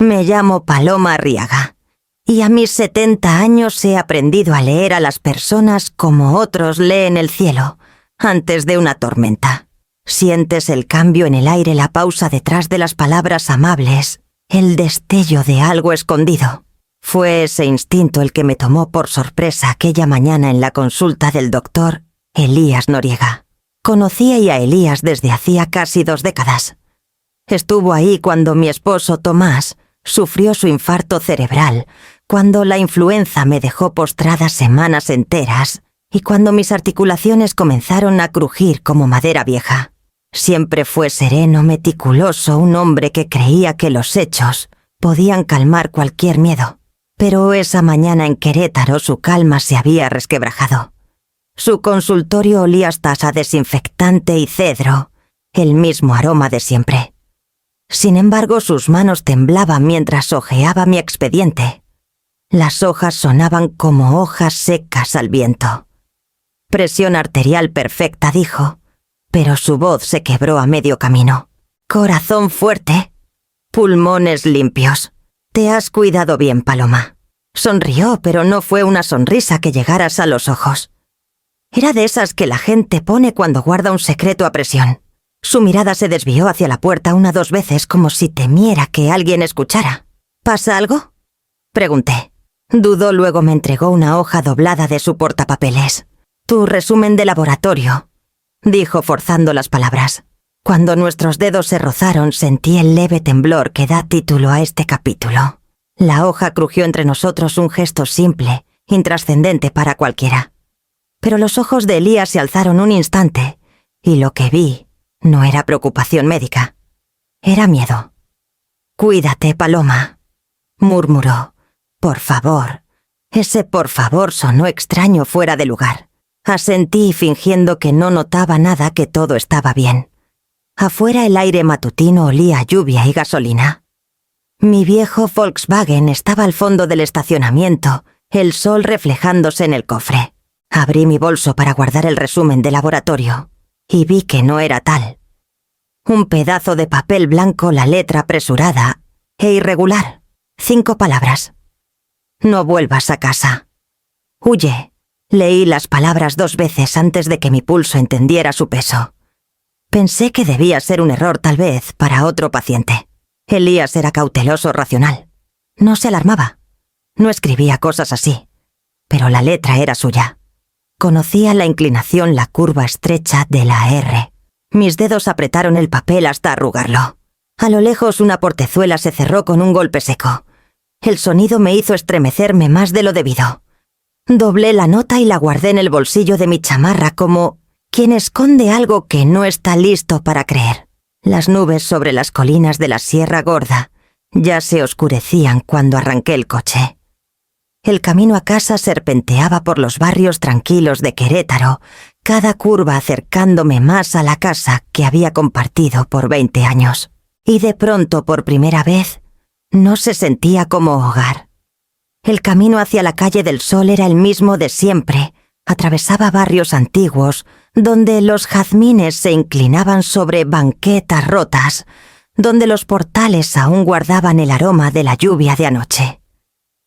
Me llamo Paloma Arriaga, y a mis 70 años he aprendido a leer a las personas como otros leen el cielo, antes de una tormenta. Sientes el cambio en el aire, la pausa detrás de las palabras amables, el destello de algo escondido. Fue ese instinto el que me tomó por sorpresa aquella mañana en la consulta del doctor Elías Noriega. Conocía a Elías desde hacía casi 2 décadas. Estuvo ahí cuando mi esposo Tomás sufrió su infarto cerebral, cuando la influenza me dejó postrada semanas enteras y cuando mis articulaciones comenzaron a crujir como madera vieja. Siempre fue sereno, meticuloso, un hombre que creía que los hechos podían calmar cualquier miedo. Pero esa mañana en Querétaro su calma se había resquebrajado. Su consultorio olía hasta a desinfectante y cedro, el mismo aroma de siempre. Sin embargo, sus manos temblaban mientras hojeaba mi expediente. Las hojas sonaban como hojas secas al viento. Presión arterial perfecta, dijo, pero su voz se quebró a medio camino. Corazón fuerte, pulmones limpios. Te has cuidado bien, Paloma. Sonrió, pero no fue una sonrisa que llegaras a los ojos. Era de esas que la gente pone cuando guarda un secreto a presión. Su mirada se desvió hacia la puerta 1 o 2 veces como si temiera que alguien escuchara. ¿Pasa algo?, pregunté. Dudó, luego me entregó una hoja doblada de su portapapeles. Tu resumen de laboratorio, dijo forzando las palabras. Cuando nuestros dedos se rozaron sentí el leve temblor que da título a este capítulo. La hoja crujió entre nosotros, un gesto simple, intrascendente para cualquiera. Pero los ojos de Elías se alzaron un instante, y lo que vi no era preocupación médica. Era miedo. «Cuídate, Paloma», murmuró. «Por favor». Ese por favor sonó extraño, fuera de lugar. Asentí fingiendo que no notaba nada, que todo estaba bien. Afuera el aire matutino olía a lluvia y gasolina. Mi viejo Volkswagen estaba al fondo del estacionamiento, el sol reflejándose en el cofre. Abrí mi bolso para guardar el resumen de laboratorio y vi que no era tal. Un pedazo de papel blanco, la letra apresurada e irregular. 5 palabras. No vuelvas a casa. Huye. Leí las palabras 2 veces antes de que mi pulso entendiera su peso. Pensé que debía ser un error, tal vez, para otro paciente. Elías era cauteloso, racional. No se alarmaba. No escribía cosas así. Pero la letra era suya. Conocía la inclinación, la curva estrecha de la R. Mis dedos apretaron el papel hasta arrugarlo. A lo lejos una portezuela se cerró con un golpe seco. El sonido me hizo estremecerme más de lo debido. Doblé la nota y la guardé en el bolsillo de mi chamarra como quien esconde algo que no está listo para creer. Las nubes sobre las colinas de la Sierra Gorda ya se oscurecían cuando arranqué el coche. El camino a casa serpenteaba por los barrios tranquilos de Querétaro, cada curva acercándome más a la casa que había compartido por 20 años. Y de pronto, por primera vez, no se sentía como hogar. El camino hacia la calle del Sol era el mismo de siempre. Atravesaba barrios antiguos, donde los jazmines se inclinaban sobre banquetas rotas, donde los portales aún guardaban el aroma de la lluvia de anoche.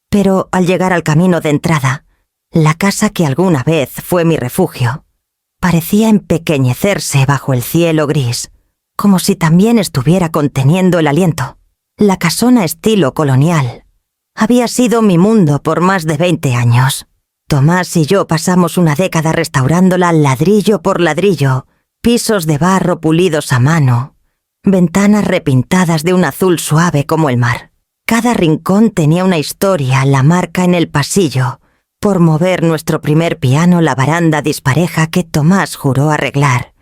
Pero al llegar al camino de entrada, la casa que alguna vez fue mi refugio parecía empequeñecerse bajo el cielo gris, como si también estuviera conteniendo el aliento. La casona estilo colonial había sido mi mundo por más de 20 años. Tomás y yo pasamos una década restaurándola ladrillo por ladrillo, pisos de barro pulidos a mano, ventanas repintadas de un azul suave como el mar. Cada rincón tenía una historia, la marca en el pasillo, por mover nuestro primer piano, la baranda dispareja que Tomás juró arreglar,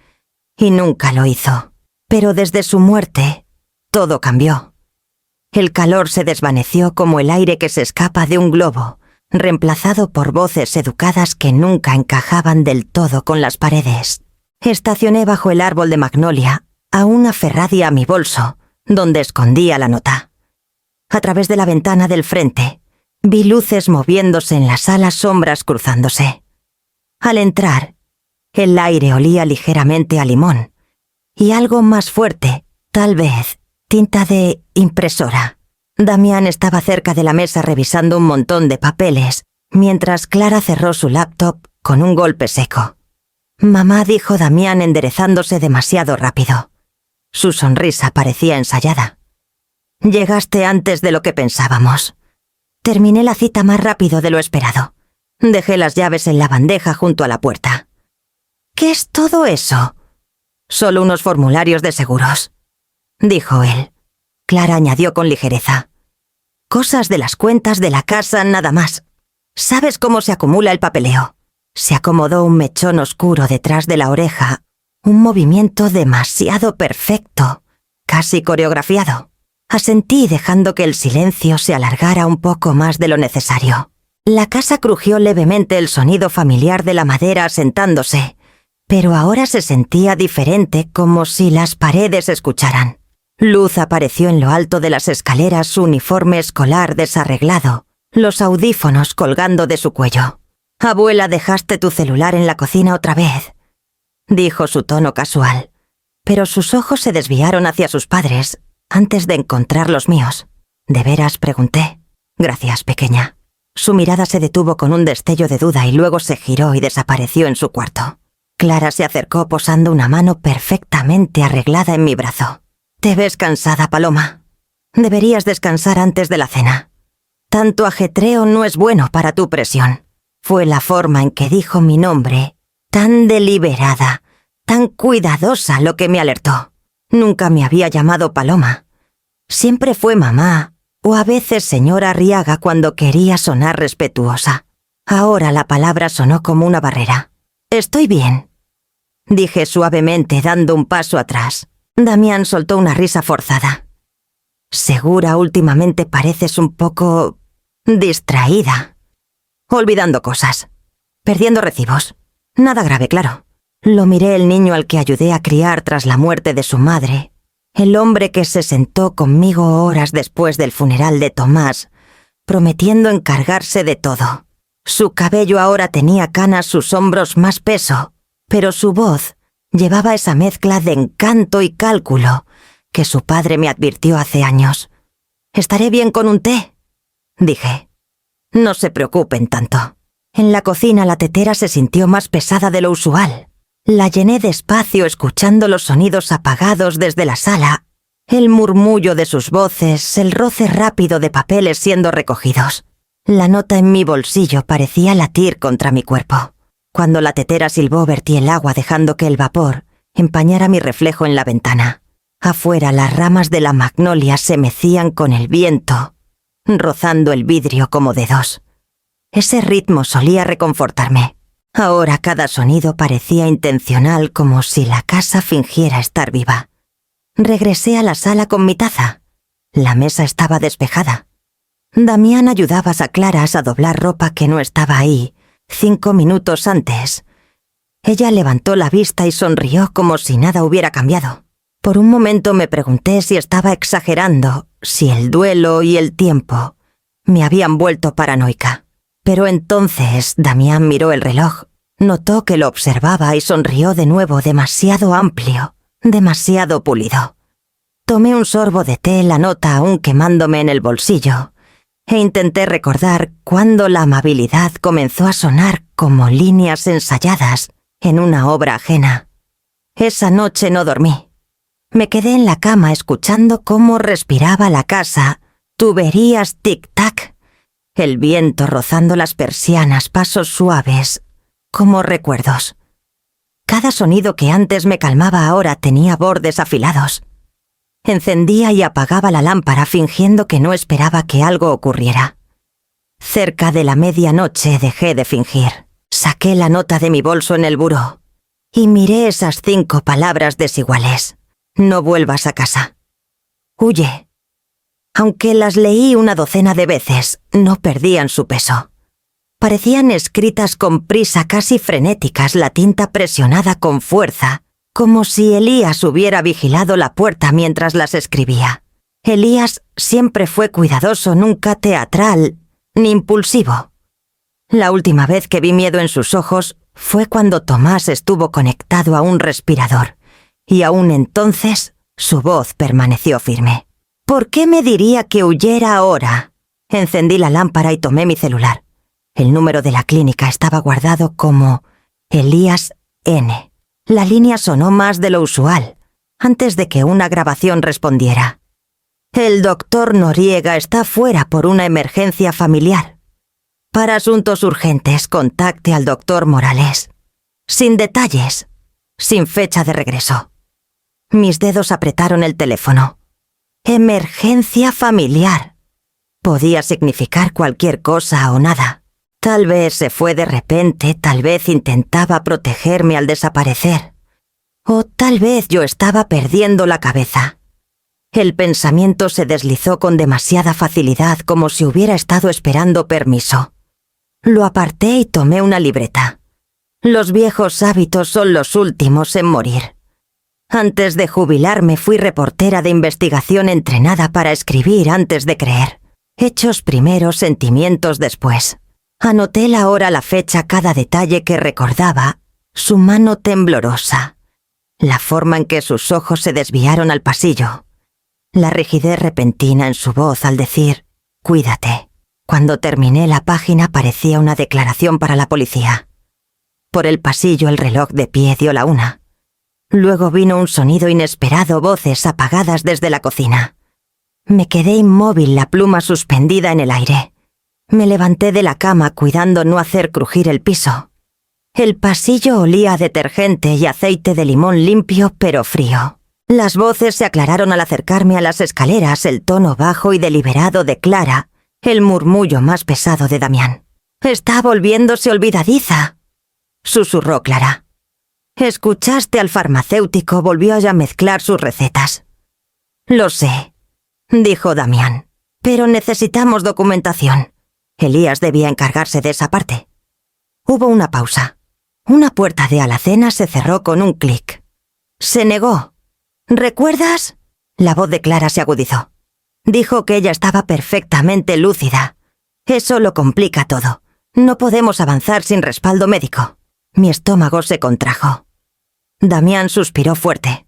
y nunca lo hizo. Pero desde su muerte, todo cambió. El calor se desvaneció como el aire que se escapa de un globo, reemplazado por voces educadas que nunca encajaban del todo con las paredes. Estacioné bajo el árbol de magnolia, aún aferrada a mi bolso, donde escondía la nota. A través de la ventana del frente, vi luces moviéndose en la sala, sombras cruzándose. Al entrar, el aire olía ligeramente a limón, y algo más fuerte, tal vez tinta de impresora. Damián estaba cerca de la mesa revisando un montón de papeles, mientras Clara cerró su laptop con un golpe seco. «Mamá», dijo Damián enderezándose demasiado rápido. Su sonrisa parecía ensayada. «Llegaste antes de lo que pensábamos. Terminé la cita más rápido de lo esperado. Dejé las llaves en la bandeja junto a la puerta». «¿Qué es todo eso?» «Solo unos formularios de seguros», dijo él. Clara añadió con ligereza. «Cosas de las cuentas de la casa, nada más. ¿Sabes cómo se acumula el papeleo?» Se acomodó un mechón oscuro detrás de la oreja, un movimiento demasiado perfecto, casi coreografiado. Asentí dejando que el silencio se alargara un poco más de lo necesario. La casa crujió levemente el sonido familiar de la madera asentándose, pero ahora se sentía diferente, como si las paredes escucharan. Luz apareció en lo alto de las escaleras, su uniforme escolar desarreglado, los audífonos colgando de su cuello. «Abuela, dejaste tu celular en la cocina otra vez», dijo su tono casual, pero sus ojos se desviaron hacia sus padres antes de encontrar los míos. «¿De veras?», pregunté. «Gracias, pequeña». Su mirada se detuvo con un destello de duda y luego se giró y desapareció en su cuarto. Clara se acercó posando una mano perfectamente arreglada en mi brazo. «Te ves cansada, Paloma. Deberías descansar antes de la cena. Tanto ajetreo no es bueno para tu presión». Fue la forma en que dijo mi nombre, tan deliberada, tan cuidadosa, lo que me alertó. Nunca me había llamado Paloma. Siempre fue mamá, o a veces señora Arriaga cuando quería sonar respetuosa. Ahora la palabra sonó como una barrera. «Estoy bien», dije suavemente, dando un paso atrás. Damián soltó una risa forzada. «Segura, últimamente pareces un poco distraída. Olvidando cosas. Perdiendo recibos. Nada grave, claro». Lo miré. El niño al que ayudé a criar tras la muerte de su madre. El hombre que se sentó conmigo horas después del funeral de Tomás, prometiendo encargarse de todo. Su cabello ahora tenía canas, sus hombros más peso, pero su voz llevaba esa mezcla de encanto y cálculo que su padre me advirtió hace años. «Estaré bien con un té», dije. «No se preocupen tanto». En la cocina la tetera se sintió más pesada de lo usual. La llené despacio, escuchando los sonidos apagados desde la sala, el murmullo de sus voces, el roce rápido de papeles siendo recogidos. La nota en mi bolsillo parecía latir contra mi cuerpo. Cuando la tetera silbó, vertí el agua dejando que el vapor empañara mi reflejo en la ventana. Afuera las ramas de la magnolia se mecían con el viento, rozando el vidrio como dedos. Ese ritmo solía reconfortarme. Ahora cada sonido parecía intencional, como si la casa fingiera estar viva. Regresé a la sala con mi taza. La mesa estaba despejada. Damián ayudaba a Clara a doblar ropa que no estaba ahí 5 minutos antes. Ella levantó la vista y sonrió como si nada hubiera cambiado. Por un momento me pregunté si estaba exagerando, si el duelo y el tiempo me habían vuelto paranoica. Pero entonces Damián miró el reloj, notó que lo observaba y sonrió de nuevo, demasiado amplio, demasiado pulido. Tomé un sorbo de té, la nota aún quemándome en el bolsillo, e intenté recordar cuándo la amabilidad comenzó a sonar como líneas ensayadas en una obra ajena. Esa noche no dormí. Me quedé en la cama escuchando cómo respiraba la casa, tuberías tic-tac, el viento rozando las persianas, pasos suaves, como recuerdos. Cada sonido que antes me calmaba ahora tenía bordes afilados. Encendía y apagaba la lámpara fingiendo que no esperaba que algo ocurriera. Cerca de la medianoche dejé de fingir. Saqué la nota de mi bolso en el buró y miré esas 5 palabras desiguales. No vuelvas a casa. Huye. Aunque las leí una docena de veces, no perdían su peso. Parecían escritas con prisa, casi frenéticas, la tinta presionada con fuerza, como si Elías hubiera vigilado la puerta mientras las escribía. Elías siempre fue cuidadoso, nunca teatral, ni impulsivo. La última vez que vi miedo en sus ojos fue cuando Tomás estuvo conectado a un respirador, y aún entonces su voz permaneció firme. ¿Por qué me diría que huyera ahora? Encendí la lámpara y tomé mi celular. El número de la clínica estaba guardado como Elías N. La línea sonó más de lo usual, antes de que una grabación respondiera. El doctor Noriega está fuera por una emergencia familiar. Para asuntos urgentes, contacte al doctor Morales. Sin detalles, sin fecha de regreso. Mis dedos apretaron el teléfono. Emergencia familiar. Podía significar cualquier cosa o nada. Tal vez se fue de repente, tal vez intentaba protegerme al desaparecer. O tal vez yo estaba perdiendo la cabeza. El pensamiento se deslizó con demasiada facilidad, como si hubiera estado esperando permiso. Lo aparté y tomé una libreta. Los viejos hábitos son los últimos en morir. Antes de jubilarme fui reportera de investigación entrenada para escribir antes de creer. Hechos primero, sentimientos después. Anoté la hora, la fecha, cada detalle que recordaba, su mano temblorosa, la forma en que sus ojos se desviaron al pasillo, la rigidez repentina en su voz al decir, «Cuídate». Cuando terminé la página parecía una declaración para la policía. Por el pasillo el reloj de pie dio la 1. Luego vino un sonido inesperado, voces apagadas desde la cocina. Me quedé inmóvil, la pluma suspendida en el aire. Me levanté de la cama cuidando no hacer crujir el piso. El pasillo olía a detergente y aceite de limón limpio pero frío. Las voces se aclararon al acercarme a las escaleras, el tono bajo y deliberado de Clara, el murmullo más pesado de Damián. «Está volviéndose olvidadiza», susurró Clara. «Escuchaste al farmacéutico, volvió a mezclar sus recetas». «Lo sé», dijo Damián, «pero necesitamos documentación. Elías debía encargarse de esa parte». Hubo una pausa. Una puerta de alacena se cerró con un clic. Se negó. «¿Recuerdas?» La voz de Clara se agudizó. Dijo que ella estaba perfectamente lúcida. Eso lo complica todo. No podemos avanzar sin respaldo médico. Mi estómago se contrajo. Damián suspiró fuerte.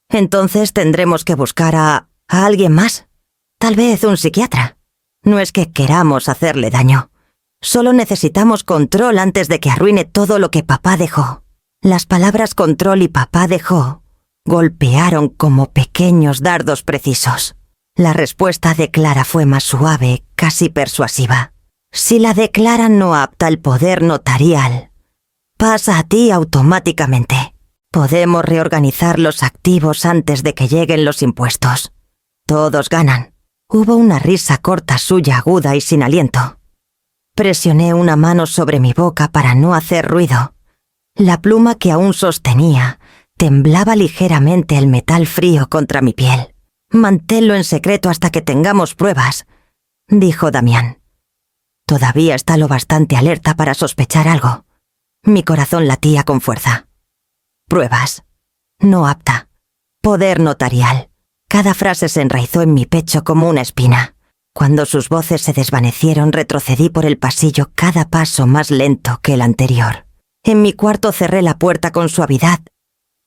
«Entonces tendremos que buscar a alguien más. Tal vez un psiquiatra. No es que queramos hacerle daño. Solo necesitamos control antes de que arruine todo lo que papá dejó». Las palabras control y papá dejó golpearon como pequeños dardos precisos. La respuesta de Clara fue más suave, casi persuasiva. «Si la declaran no apta al poder notarial, pasa a ti automáticamente. Podemos reorganizar los activos antes de que lleguen los impuestos. Todos ganan». Hubo una risa corta suya, aguda y sin aliento. Presioné una mano sobre mi boca para no hacer ruido. La pluma que aún sostenía temblaba ligeramente, el metal frío contra mi piel. «Manténlo en secreto hasta que tengamos pruebas», dijo Damián. Todavía está lo bastante alerta para sospechar algo. Mi corazón latía con fuerza. «Pruebas. No apta. Poder notarial». Cada frase se enraizó en mi pecho como una espina. Cuando sus voces se desvanecieron, retrocedí por el pasillo, cada paso más lento que el anterior. En mi cuarto cerré la puerta con suavidad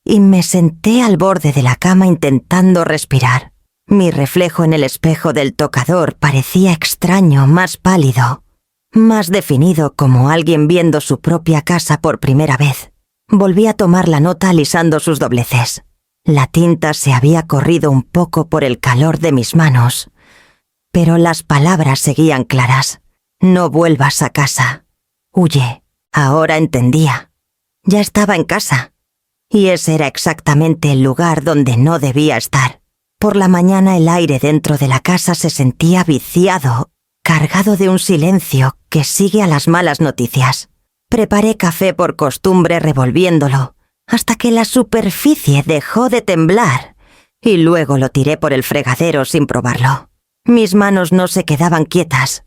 y me senté al borde de la cama intentando respirar. Mi reflejo en el espejo del tocador parecía extraño, más pálido, más definido, como alguien viendo su propia casa por primera vez. Volví a tomar la nota alisando sus dobleces. La tinta se había corrido un poco por el calor de mis manos, pero las palabras seguían claras. «No vuelvas a casa. Huye». Ahora entendía. Ya estaba en casa. Y ese era exactamente el lugar donde no debía estar. Por la mañana el aire dentro de la casa se sentía viciado, cargado de un silencio que sigue a las malas noticias. Preparé café por costumbre revolviéndolo, hasta que la superficie dejó de temblar, y luego lo tiré por el fregadero sin probarlo. Mis manos no se quedaban quietas.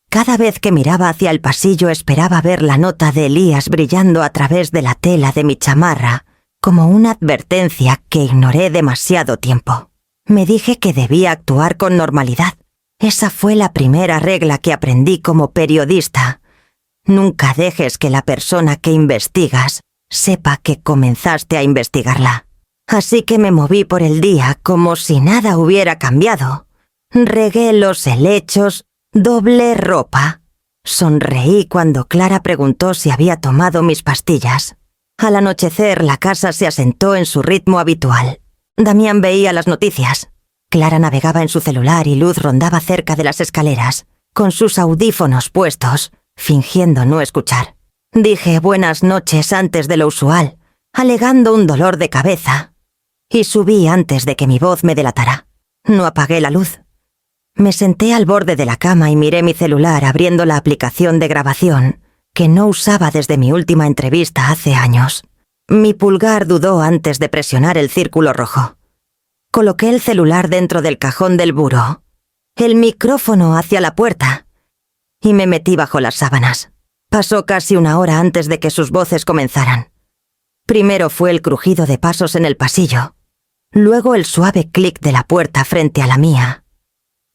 Cada vez que miraba hacia el pasillo esperaba ver la nota de Elías brillando a través de la tela de mi chamarra, como una advertencia que ignoré demasiado tiempo. Me dije que debía actuar con normalidad. Esa fue la primera regla que aprendí como periodista. Nunca dejes que la persona que investigas sepa que comenzaste a investigarla. Así que me moví por el día como si nada hubiera cambiado. Regué los helechos, doblé ropa. Sonreí cuando Clara preguntó si había tomado mis pastillas. Al anochecer, la casa se asentó en su ritmo habitual. Damián veía las noticias. Clara navegaba en su celular y Luz rondaba cerca de las escaleras, con sus audífonos puestos, fingiendo no escuchar. Dije buenas noches antes de lo usual, alegando un dolor de cabeza, y subí antes de que mi voz me delatara. No apagué la luz. Me senté al borde de la cama y miré mi celular abriendo la aplicación de grabación que no usaba desde mi última entrevista hace años. Mi pulgar dudó antes de presionar el círculo rojo. Coloqué el celular dentro del cajón del buró, el micrófono hacia la puerta, y me metí bajo las sábanas. Pasó casi una hora antes de que sus voces comenzaran. Primero fue el crujido de pasos en el pasillo, luego el suave clic de la puerta frente a la mía.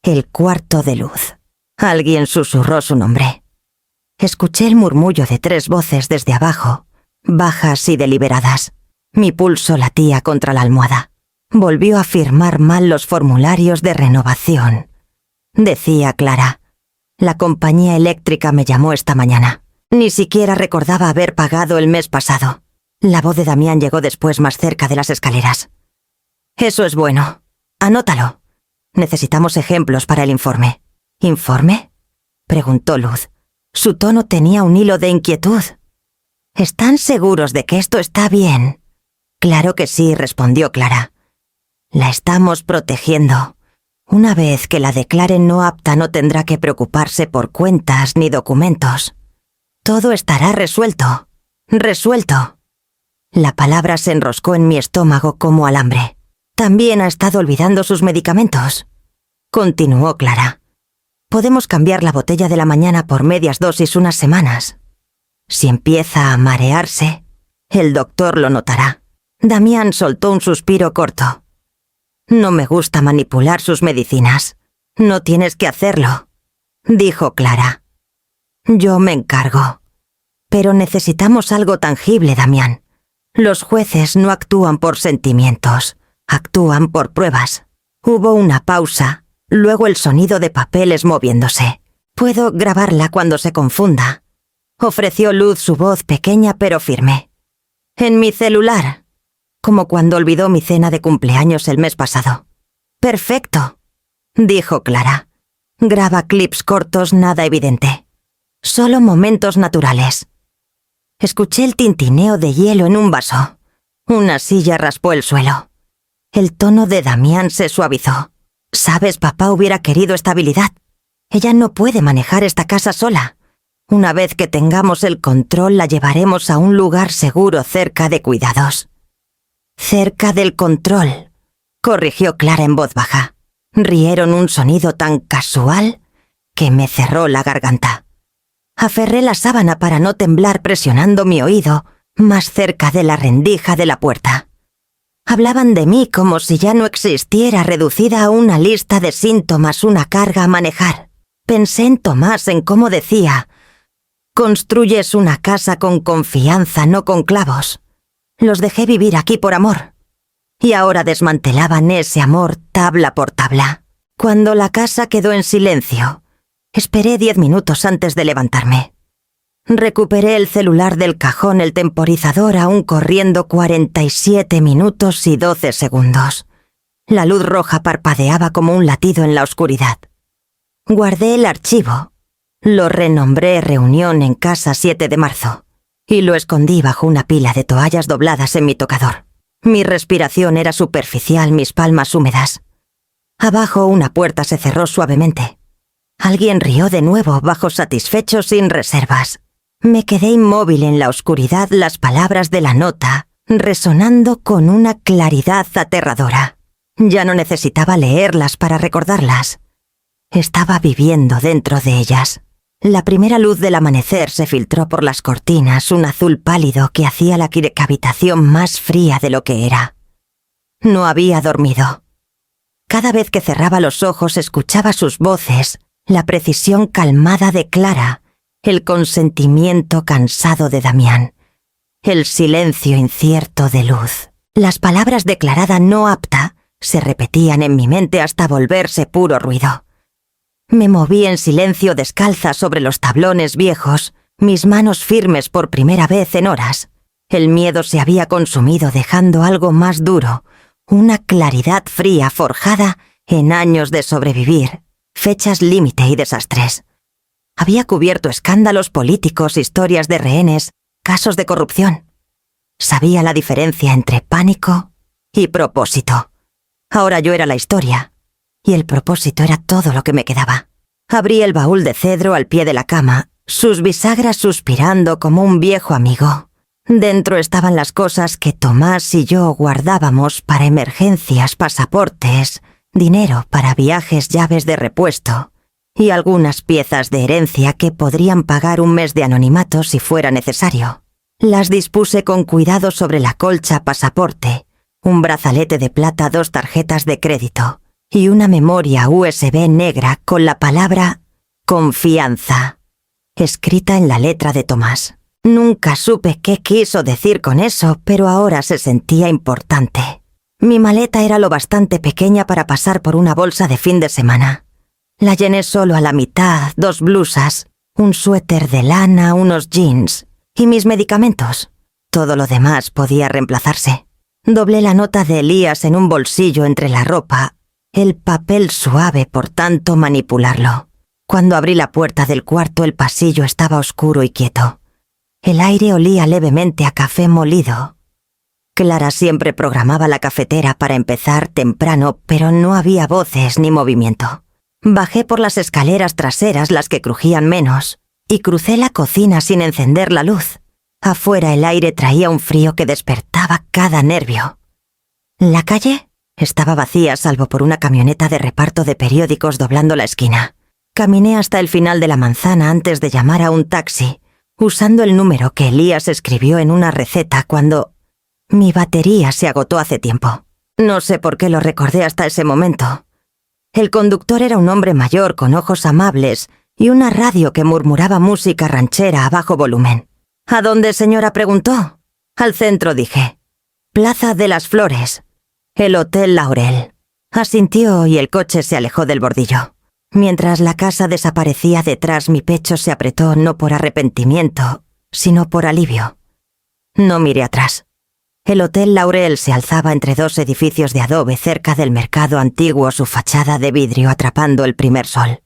El cuarto de Luz. Alguien susurró su nombre. Escuché el murmullo de 3 voces desde abajo, bajas y deliberadas. Mi pulso latía contra la almohada. Volvió a firmar mal los formularios de renovación. Decía Clara: la compañía eléctrica me llamó esta mañana. Ni siquiera recordaba haber pagado el mes pasado. La voz de Damián llegó después más cerca de las escaleras. Eso es bueno. Anótalo. Necesitamos ejemplos para el informe. ¿Informe?, preguntó Luz. Su tono tenía un hilo de inquietud. ¿Están seguros de que esto está bien? Claro que sí, respondió Clara. La estamos protegiendo. Una vez que la declaren no apta, no tendrá que preocuparse por cuentas ni documentos. Todo estará resuelto. Resuelto. La palabra se enroscó en mi estómago como alambre. También ha estado olvidando sus medicamentos. Continuó Clara. Podemos cambiar la botella de la mañana por medias dosis unas semanas. Si empieza a marearse, el doctor lo notará. Damián soltó un suspiro corto. No me gusta manipular sus medicinas. No tienes que hacerlo, dijo Clara. Yo me encargo. Pero necesitamos algo tangible, Damián. Los jueces no actúan por sentimientos, actúan por pruebas. Hubo una pausa, luego el sonido de papeles moviéndose. Puedo grabarla cuando se confunda. Ofreció Luz su voz pequeña pero firme. En mi celular, como cuando olvidó mi cena de cumpleaños el mes pasado. Perfecto, dijo Clara. Graba clips cortos, nada evidente. Solo momentos naturales. Escuché el tintineo de hielo en un vaso. Una silla raspó el suelo. El tono de Damián se suavizó. Sabes, papá hubiera querido estabilidad. Ella no puede manejar esta casa sola. Una vez que tengamos el control, la llevaremos a un lugar seguro cerca de cuidados. Cerca del control, corrigió Clara en voz baja. Rieron un sonido tan casual que me cerró la garganta. Aferré la sábana para no temblar presionando mi oído más cerca de la rendija de la puerta. Hablaban de mí como si ya no existiera, reducida a una lista de síntomas, una carga a manejar. Pensé en Tomás, en cómo decía: construyes una casa con confianza, no con clavos. Los dejé vivir aquí por amor. Y ahora desmantelaban ese amor tabla por tabla. Cuando la casa quedó en silencio, esperé 10 minutos antes de levantarme. Recuperé el celular del cajón, el temporizador aún corriendo 47 minutos y 12 segundos. La luz roja parpadeaba como un latido en la oscuridad. Guardé el archivo. Lo renombré Reunión en Casa 7 de marzo y lo escondí bajo una pila de toallas dobladas en mi tocador. Mi respiración era superficial, mis palmas húmedas. Abajo una puerta se cerró suavemente. Alguien rió de nuevo, bajo satisfecho, sin reservas. Me quedé inmóvil en la oscuridad, las palabras de la nota resonando con una claridad aterradora. Ya no necesitaba leerlas para recordarlas. Estaba viviendo dentro de ellas. La primera luz del amanecer se filtró por las cortinas, un azul pálido que hacía la habitación más fría de lo que era. No había dormido. Cada vez que cerraba los ojos escuchaba sus voces, la precisión calmada de Clara, el consentimiento cansado de Damián, el silencio incierto de Luz. Las palabras declarada no apta se repetían en mi mente hasta volverse puro ruido. Me moví en silencio descalza sobre los tablones viejos, mis manos firmes por primera vez en horas. El miedo se había consumido dejando algo más duro, una claridad fría forjada en años de sobrevivir, fechas límite y desastres. Había cubierto escándalos políticos, historias de rehenes, casos de corrupción. Sabía la diferencia entre pánico y propósito. Ahora yo era la historia, y el propósito era todo lo que me quedaba. Abrí el baúl de cedro al pie de la cama, sus bisagras suspirando como un viejo amigo. Dentro estaban las cosas que Tomás y yo guardábamos para emergencias, pasaportes, dinero para viajes, llaves de repuesto y algunas piezas de herencia que podrían pagar un mes de anonimato si fuera necesario. Las dispuse con cuidado sobre la colcha pasaporte, un brazalete de plata, 2 tarjetas de crédito y una memoria USB negra con la palabra confianza, escrita en la letra de Tomás. Nunca supe qué quiso decir con eso, pero ahora se sentía importante. Mi maleta era lo bastante pequeña para pasar por una bolsa de fin de semana. La llené solo a la mitad, 2 blusas, un suéter de lana, unos jeans y mis medicamentos. Todo lo demás podía reemplazarse. Doblé la nota de Elías en un bolsillo entre la ropa, el papel suave por tanto manipularlo. Cuando abrí la puerta del cuarto, el pasillo estaba oscuro y quieto. El aire olía levemente a café molido. Clara siempre programaba la cafetera para empezar temprano, pero no había voces ni movimiento. Bajé por las escaleras traseras, las que crujían menos, y crucé la cocina sin encender la luz. Afuera el aire traía un frío que despertaba cada nervio. La calle estaba vacía salvo por una camioneta de reparto de periódicos doblando la esquina. Caminé hasta el final de la manzana antes de llamar a un taxi, usando el número que Elías escribió en una receta cuando mi batería se agotó hace tiempo. No sé por qué lo recordé hasta ese momento. El conductor era un hombre mayor con ojos amables y una radio que murmuraba música ranchera a bajo volumen. ¿A dónde, señora?, preguntó. Al centro, dije. Plaza de las Flores. El Hotel Laurel. Asintió y el coche se alejó del bordillo. Mientras la casa desaparecía detrás, mi pecho se apretó no por arrepentimiento, sino por alivio. No miré atrás. El Hotel Laurel se alzaba entre 2 edificios de adobe cerca del mercado antiguo, su fachada de vidrio atrapando el primer sol.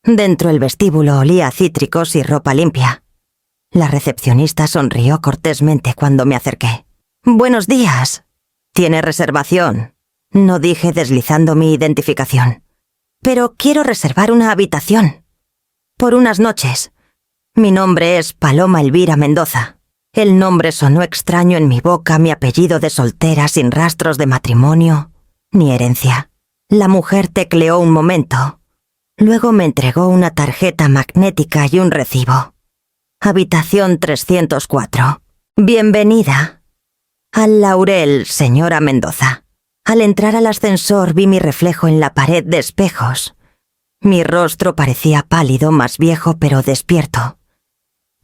Dentro el vestíbulo olía a cítricos y ropa limpia. La recepcionista sonrió cortésmente cuando me acerqué. «Buenos días. ¿Tiene reservación?», no dije deslizando mi identificación. «Pero quiero reservar una habitación. Por unas noches. Mi nombre es Paloma Elvira Mendoza». El nombre sonó extraño en mi boca, mi apellido de soltera sin rastros de matrimonio ni herencia. La mujer tecleó un momento. Luego me entregó una tarjeta magnética y un recibo. Habitación 304. Bienvenida. Al Laurel, señora Mendoza. Al entrar al ascensor vi mi reflejo en la pared de espejos. Mi rostro parecía pálido, más viejo pero despierto.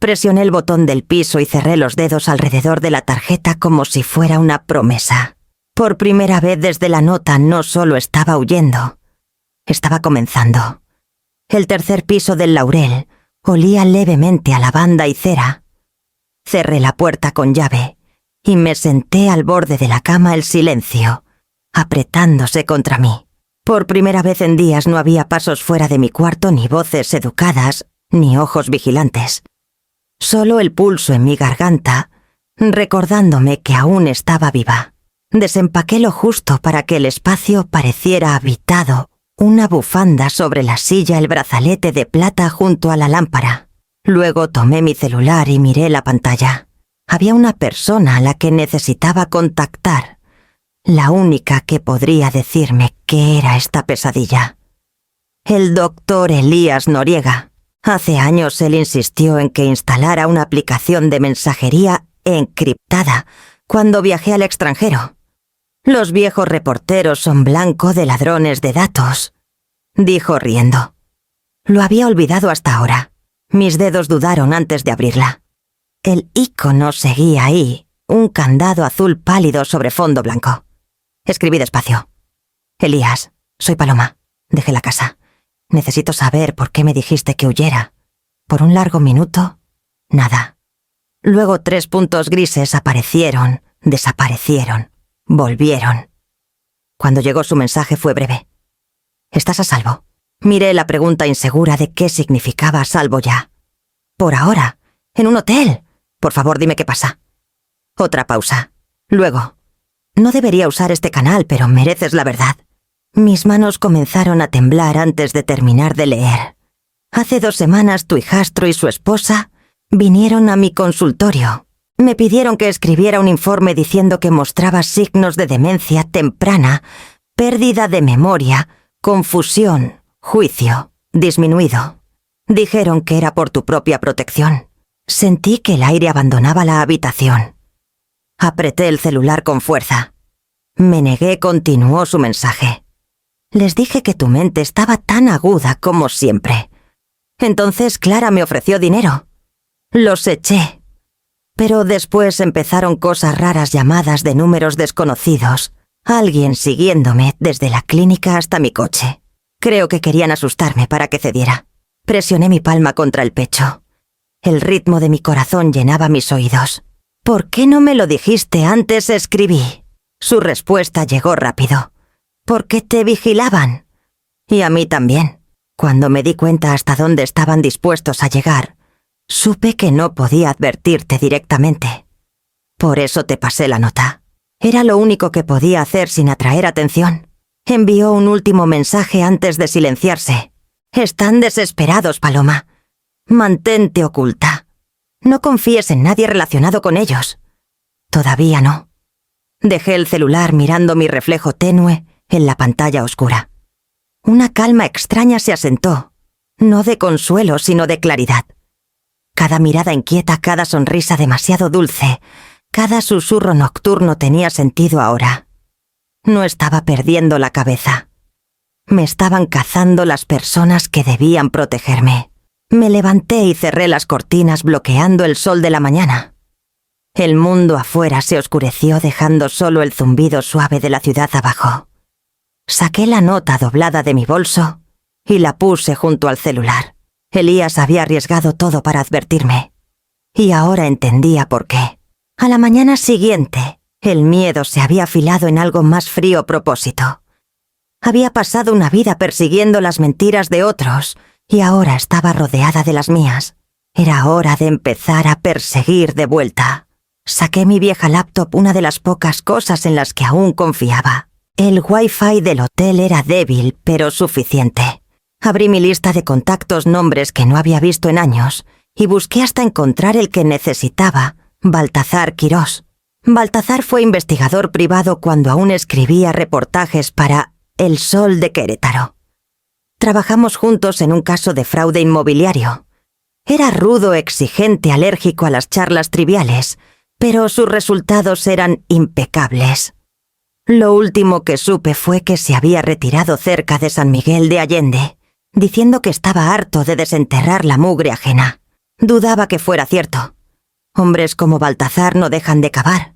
Presioné el botón del piso y cerré los dedos alrededor de la tarjeta como si fuera una promesa. Por primera vez desde la nota no solo estaba huyendo, estaba comenzando. El tercer piso del Laurel olía levemente a lavanda y cera. Cerré la puerta con llave y me senté al borde de la cama, el silencio, apretándose contra mí. Por primera vez en días no había pasos fuera de mi cuarto, ni voces educadas, ni ojos vigilantes. Solo el pulso en mi garganta, recordándome que aún estaba viva. Desempaqué lo justo para que el espacio pareciera habitado, una bufanda sobre la silla, el brazalete de plata junto a la lámpara. Luego tomé mi celular y miré la pantalla. Había una persona a la que necesitaba contactar, la única que podría decirme qué era esta pesadilla. El doctor Elías Noriega. Hace años él insistió en que instalara una aplicación de mensajería encriptada cuando viajé al extranjero. Los viejos reporteros son blanco de ladrones de datos, dijo riendo. Lo había olvidado hasta ahora. Mis dedos dudaron antes de abrirla. El icono seguía ahí, Un candado azul pálido sobre fondo blanco. Escribí despacio. Elías, soy Paloma. Dejé la casa. Necesito saber por qué me dijiste que huyera. Por un largo minuto, nada. Luego 3 puntos grises aparecieron, desaparecieron, volvieron. Cuando llegó su mensaje fue breve. ¿Estás a salvo? Miré la pregunta insegura de qué significaba a salvo ya. Por ahora, en un hotel. Por favor, dime qué pasa. Otra pausa. Luego. No debería usar este canal, pero mereces la verdad. Mis manos comenzaron a temblar antes de terminar de leer. Hace 2 semanas tu hijastro y su esposa vinieron a mi consultorio. Me pidieron que escribiera un informe diciendo que mostraba signos de demencia temprana, pérdida de memoria, confusión, juicio, disminuido. Dijeron que era por tu propia protección. Sentí que el aire abandonaba la habitación. Apreté el celular con fuerza. Me negué, continuó su mensaje. Les dije que tu mente estaba tan aguda como siempre. Entonces Clara me ofreció dinero. Los eché. Pero después empezaron cosas raras, llamadas de números desconocidos. Alguien siguiéndome desde la clínica hasta mi coche. Creo que querían asustarme para que cediera. Presioné mi palma contra el pecho. El ritmo de mi corazón llenaba mis oídos. ¿Por qué no me lo dijiste antes? Escribí. Su respuesta llegó rápido. Porque te vigilaban. Y a mí también. Cuando me di cuenta hasta dónde estaban dispuestos a llegar, supe que no podía advertirte directamente. Por eso te pasé la nota. Era lo único que podía hacer sin atraer atención. Envió un último mensaje antes de silenciarse. Están desesperados, Paloma. Mantente oculta. No confíes en nadie relacionado con ellos. Todavía no. Dejé el celular mirando mi reflejo tenue en la pantalla oscura. Una calma extraña se asentó, no de consuelo, sino de claridad. Cada mirada inquieta, cada sonrisa demasiado dulce, cada susurro nocturno tenía sentido ahora. No estaba perdiendo la cabeza. Me estaban cazando las personas que debían protegerme. Me levanté y cerré las cortinas bloqueando el sol de la mañana. El mundo afuera se oscureció dejando solo el zumbido suave de la ciudad abajo. Saqué la nota doblada de mi bolso y la puse junto al celular. Elías había arriesgado todo para advertirme. Y ahora entendía por qué. A la mañana siguiente, el miedo se había afilado en algo más frío propósito. Había pasado una vida persiguiendo las mentiras de otros y ahora estaba rodeada de las mías. Era hora de empezar a perseguir de vuelta. Saqué mi vieja laptop, una de las pocas cosas en las que aún confiaba. El Wi-Fi del hotel era débil, pero suficiente. Abrí mi lista de contactos, nombres que no había visto en años, y busqué hasta encontrar el que necesitaba, Baltazar Quirós. Baltazar fue investigador privado cuando aún escribía reportajes para El Sol de Querétaro. Trabajamos juntos en un caso de fraude inmobiliario. Era rudo, exigente, alérgico a las charlas triviales, pero sus resultados eran impecables. Lo último que supe fue que se había retirado cerca de San Miguel de Allende, diciendo que estaba harto de desenterrar la mugre ajena. Dudaba que fuera cierto. Hombres como Baltazar no dejan de cavar.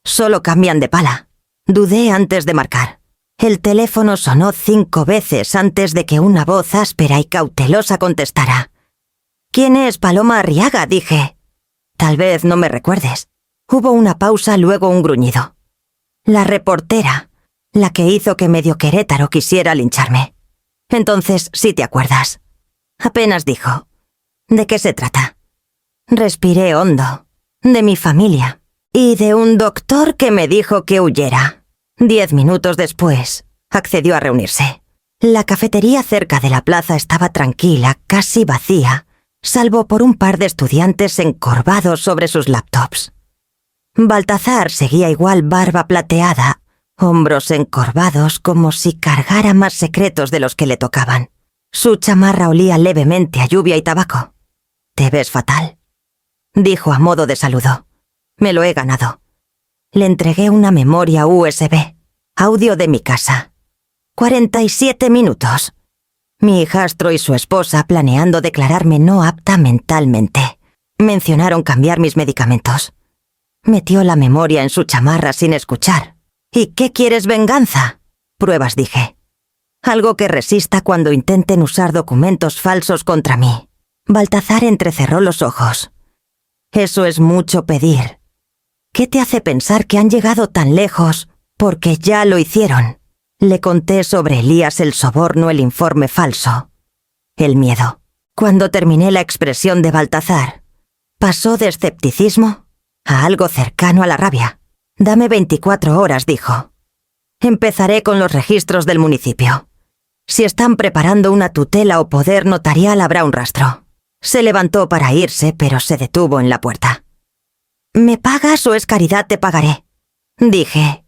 Solo cambian de pala. Dudé antes de marcar. El teléfono sonó 5 veces antes de que una voz áspera y cautelosa contestara. «¿Quién es Paloma Arriaga?», dije. «Tal vez no me recuerdes». Hubo una pausa, luego un gruñido. La reportera, la que hizo que medio Querétaro quisiera lincharme. Entonces sí te acuerdas. Apenas dijo. ¿De qué se trata? Respiré hondo. De mi familia. Y de un doctor que me dijo que huyera. 10 minutos después, accedió a reunirse. La cafetería cerca de la plaza estaba tranquila, casi vacía, salvo por un par de estudiantes encorvados sobre sus laptops. Baltazar seguía igual, barba plateada, hombros encorvados como si cargara más secretos de los que le tocaban. Su chamarra olía levemente a lluvia y tabaco. «Te ves fatal», dijo a modo de saludo. «Me lo he ganado». Le entregué una memoria USB, audio de mi casa. 47 minutos. Mi hijastro y su esposa planeando declararme no apta mentalmente. Mencionaron cambiar mis medicamentos. Metió la memoria en su chamarra sin escuchar. ¿Y qué quieres, venganza? Pruebas, dije. Algo que resista cuando intenten usar documentos falsos contra mí. Baltazar entrecerró los ojos. Eso es mucho pedir. ¿Qué te hace pensar que han llegado tan lejos? Porque ya lo hicieron. Le conté sobre Elías el soborno, el informe falso. El miedo. Cuando terminé la expresión de Baltazar, pasó de escepticismo a algo cercano a la rabia. Dame 24 horas, dijo. Empezaré con los registros del municipio. Si están preparando una tutela o poder notarial, habrá un rastro. Se levantó para irse, pero se detuvo en la puerta. ¿Me pagas o es caridad? Te pagaré. Dije.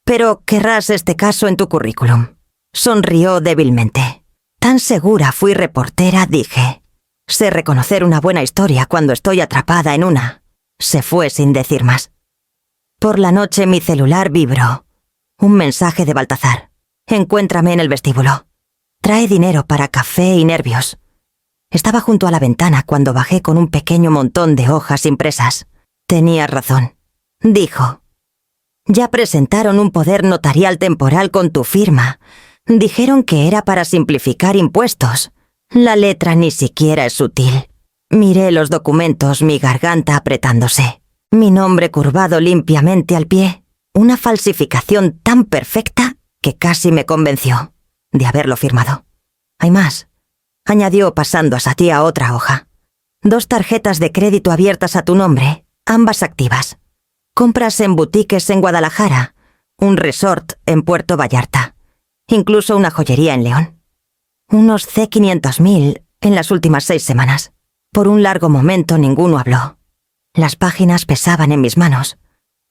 Pero querrás este caso en tu currículum. Sonrió débilmente. Tan segura fui reportera, dije. Sé reconocer una buena historia cuando estoy atrapada en una. Se fue sin decir más. Por la noche mi celular vibró. Un mensaje de Baltazar. Encuéntrame en el vestíbulo. Trae dinero para café y nervios. Estaba junto a la ventana cuando bajé con un pequeño montón de hojas impresas. Tenías razón, dijo. Ya presentaron un poder notarial temporal con tu firma. Dijeron que era para simplificar impuestos. La letra ni siquiera es sutil. Miré los documentos, mi garganta apretándose. Mi nombre curvado limpiamente al pie. Una falsificación tan perfecta que casi me convenció de haberlo firmado. Hay más, añadió pasando a Satya otra hoja. 2 tarjetas de crédito abiertas a tu nombre, ambas activas. Compras en boutiques en Guadalajara, un resort en Puerto Vallarta, incluso una joyería en León. Unos C500.000 en las últimas 6 semanas. Por un largo momento ninguno habló. Las páginas pesaban en mis manos.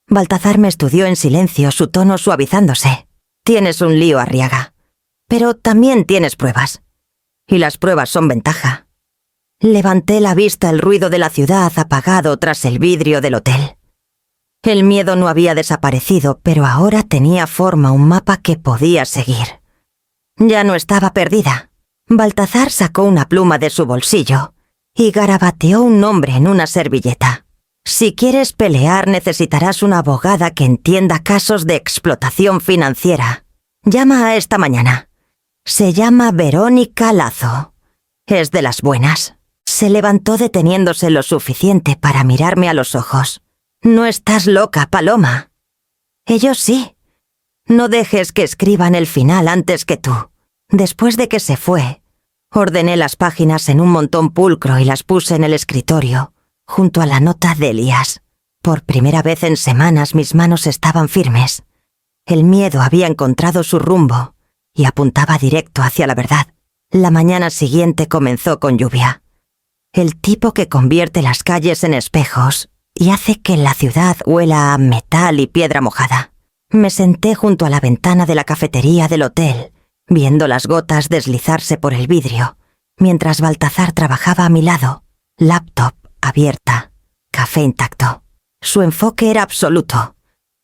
Baltazar me estudió en silencio, su tono suavizándose. Tienes un lío, Arriaga. Pero también tienes pruebas. Y las pruebas son ventaja. Levanté la vista al ruido de la ciudad apagado tras el vidrio del hotel. El miedo no había desaparecido, pero ahora tenía forma un mapa que podía seguir. Ya no estaba perdida. Baltazar sacó una pluma de su bolsillo y garabateó un nombre en una servilleta. Si quieres pelear, necesitarás una abogada que entienda casos de explotación financiera. Llama a esta mañana. Se llama Verónica Lazo. Es de las buenas. Se levantó deteniéndose lo suficiente para mirarme a los ojos. No estás loca, Paloma. Ellos sí. No dejes que escriban el final antes que tú. Después de que se fue, ordené las páginas en un montón pulcro y las puse en el escritorio, junto a la nota de Elías. Por primera vez en semanas mis manos estaban firmes. El miedo había encontrado su rumbo y apuntaba directo hacia la verdad. La mañana siguiente comenzó con lluvia. El tipo que convierte las calles en espejos y hace que la ciudad huela a metal y piedra mojada. Me senté junto a la ventana de la cafetería del hotel, viendo las gotas deslizarse por el vidrio, mientras Baltazar trabajaba a mi lado, laptop abierta, café intacto. Su enfoque era absoluto.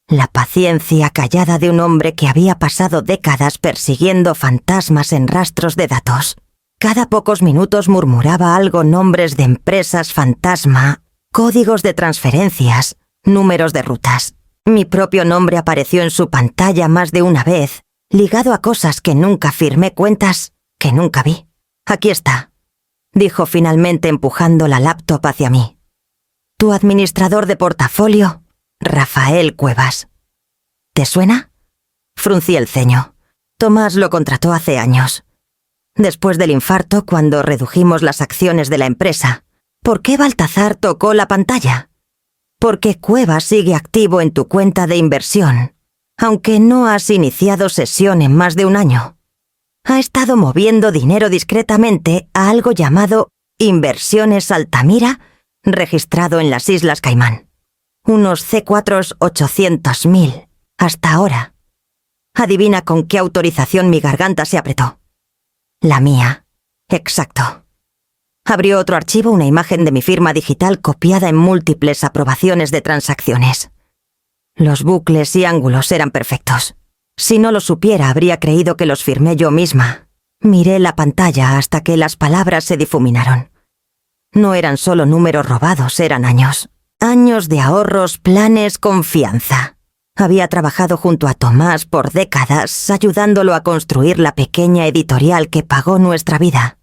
La paciencia callada de un hombre que había pasado décadas persiguiendo fantasmas en rastros de datos. Cada pocos minutos murmuraba algo, nombres de empresas fantasma, códigos de transferencias, números de rutas. Mi propio nombre apareció en su pantalla más de una vez, ligado a cosas que nunca firmé, cuentas que nunca vi. Aquí está, dijo finalmente empujando la laptop hacia mí. Tu administrador de portafolio, Rafael Cuevas. ¿Te suena? Fruncí el ceño. Tomás lo contrató hace años. Después del infarto, cuando redujimos las acciones de la empresa. ¿Por qué Baltazar tocó la pantalla? Porque Cuevas sigue activo en tu cuenta de inversión, aunque no has iniciado sesión en más de un año. Ha estado moviendo dinero discretamente a algo llamado Inversiones Altamira, registrado en las Islas Caimán. Unos C4 800.000, hasta ahora. Adivina con qué autorización mi garganta se apretó. La mía. Exacto. Abrió otro archivo, una imagen de mi firma digital copiada en múltiples aprobaciones de transacciones. Los bucles y ángulos eran perfectos. Si no lo supiera, habría creído que los firmé yo misma. Miré la pantalla hasta que las palabras se difuminaron. No eran solo números robados, eran años. Años de ahorros, planes, confianza. Había trabajado junto a Tomás por décadas, ayudándolo a construir la pequeña editorial que pagó nuestra vida.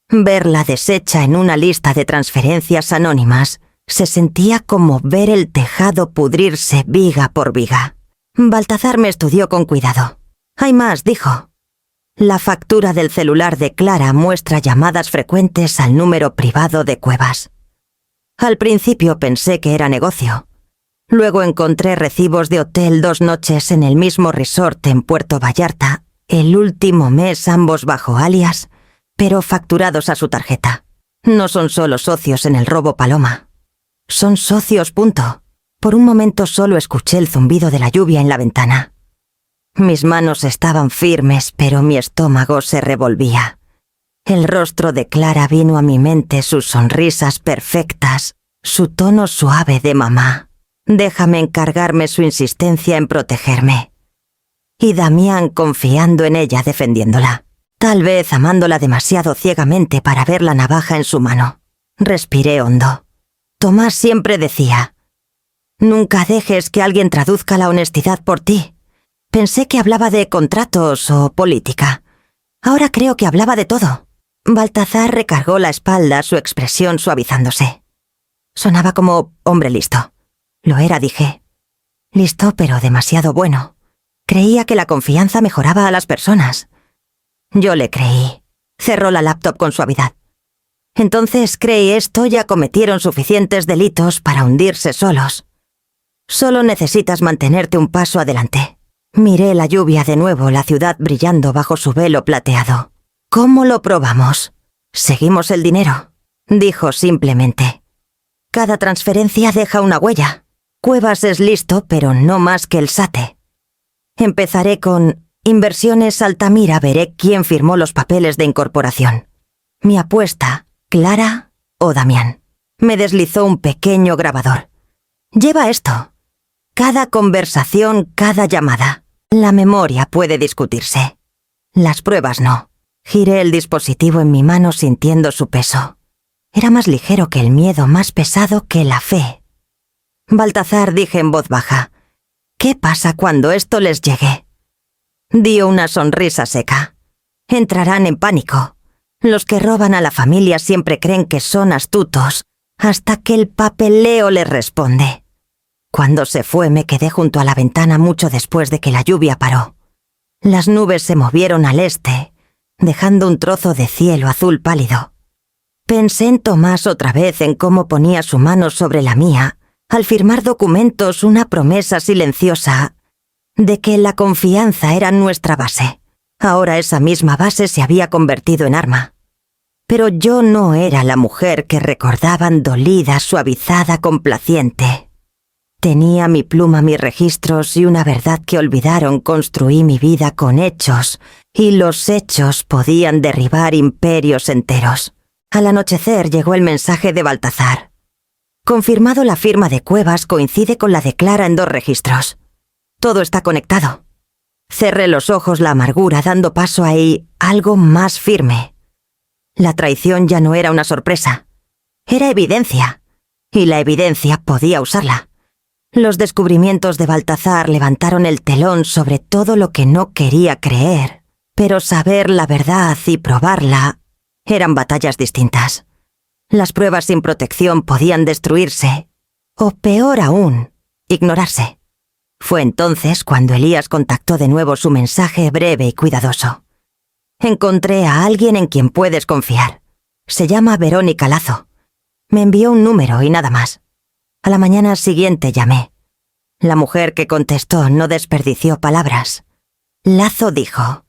Verla deshecha en una lista de transferencias anónimas se sentía como ver el tejado pudrirse viga por viga. Baltazar me estudió con cuidado. «Hay más», dijo. «La factura del celular de Clara muestra llamadas frecuentes al número privado de Cuevas». Al principio pensé que era negocio. Luego encontré recibos de hotel 2 noches en el mismo resort en Puerto Vallarta, el último mes ambos bajo alias, pero facturados a su tarjeta. No son solo socios en el robo Paloma. Son socios, punto. Por un momento solo escuché el zumbido de la lluvia en la ventana. Mis manos estaban firmes, pero mi estómago se revolvía. El rostro de Clara vino a mi mente, sus sonrisas perfectas, su tono suave de mamá. Déjame encargarme su insistencia en protegerme. Y Damián confiando en ella, defendiéndola. Tal vez amándola demasiado ciegamente para ver la navaja en su mano. Respiré hondo. Tomás siempre decía: «Nunca dejes que alguien traduzca la honestidad por ti». Pensé que hablaba de contratos o política. Ahora creo que hablaba de todo. Baltazar recargó la espalda, su expresión suavizándose. Sonaba como hombre listo. Lo era, dije. Listo, pero demasiado bueno. Creía que la confianza mejoraba a las personas. Yo le creí. Cerró la laptop con suavidad. Entonces creí esto ya cometieron suficientes delitos para hundirse solos. Solo necesitas mantenerte un paso adelante. Miré la lluvia de nuevo, la ciudad brillando bajo su velo plateado. «¿Cómo lo probamos?» «Seguimos el dinero», dijo simplemente. «Cada transferencia deja una huella. Cuevas es listo, pero no más que el SATE. Empezaré con Inversiones Altamira, veré quién firmó los papeles de incorporación. Mi apuesta, Clara o Damián». Me deslizó un pequeño grabador. «Lleva esto. Cada conversación, cada llamada. La memoria puede discutirse. Las pruebas no». Giré el dispositivo en mi mano sintiendo su peso. Era más ligero que el miedo, más pesado que la fe. «Baltazar», dije en voz baja, «¿qué pasa cuando esto les llegue?» Dio una sonrisa seca. «Entrarán en pánico. Los que roban a la familia siempre creen que son astutos, hasta que el papeleo les responde». Cuando se fue me quedé junto a la ventana mucho después de que la lluvia paró. Las nubes se movieron al este, dejando un trozo de cielo azul pálido. Pensé en Tomás otra vez, en cómo ponía su mano sobre la mía, al firmar documentos, una promesa silenciosa de que la confianza era nuestra base. Ahora esa misma base se había convertido en arma. Pero yo no era la mujer que recordaban, dolida, suavizada, complaciente. Tenía mi pluma, mis registros y una verdad que olvidaron. Construí mi vida con hechos, y los hechos podían derribar imperios enteros. Al anochecer llegó el mensaje de Baltazar. «Confirmado, la firma de Cuevas coincide con la de Clara en 2 registros. Todo está conectado». Cerré los ojos, la amargura dando paso a algo más firme. La traición ya no era una sorpresa. Era evidencia, y la evidencia podía usarla. Los descubrimientos de Baltazar levantaron el telón sobre todo lo que no quería creer, pero saber la verdad y probarla eran batallas distintas. Las pruebas sin protección podían destruirse, o peor aún, ignorarse. Fue entonces cuando Elías contactó de nuevo, su mensaje breve y cuidadoso. «Encontré a alguien en quien puedes confiar. Se llama Verónica Lazo. Me envió un número y nada más. A la mañana siguiente llamé. La mujer que contestó no desperdició palabras. Lazo dijo».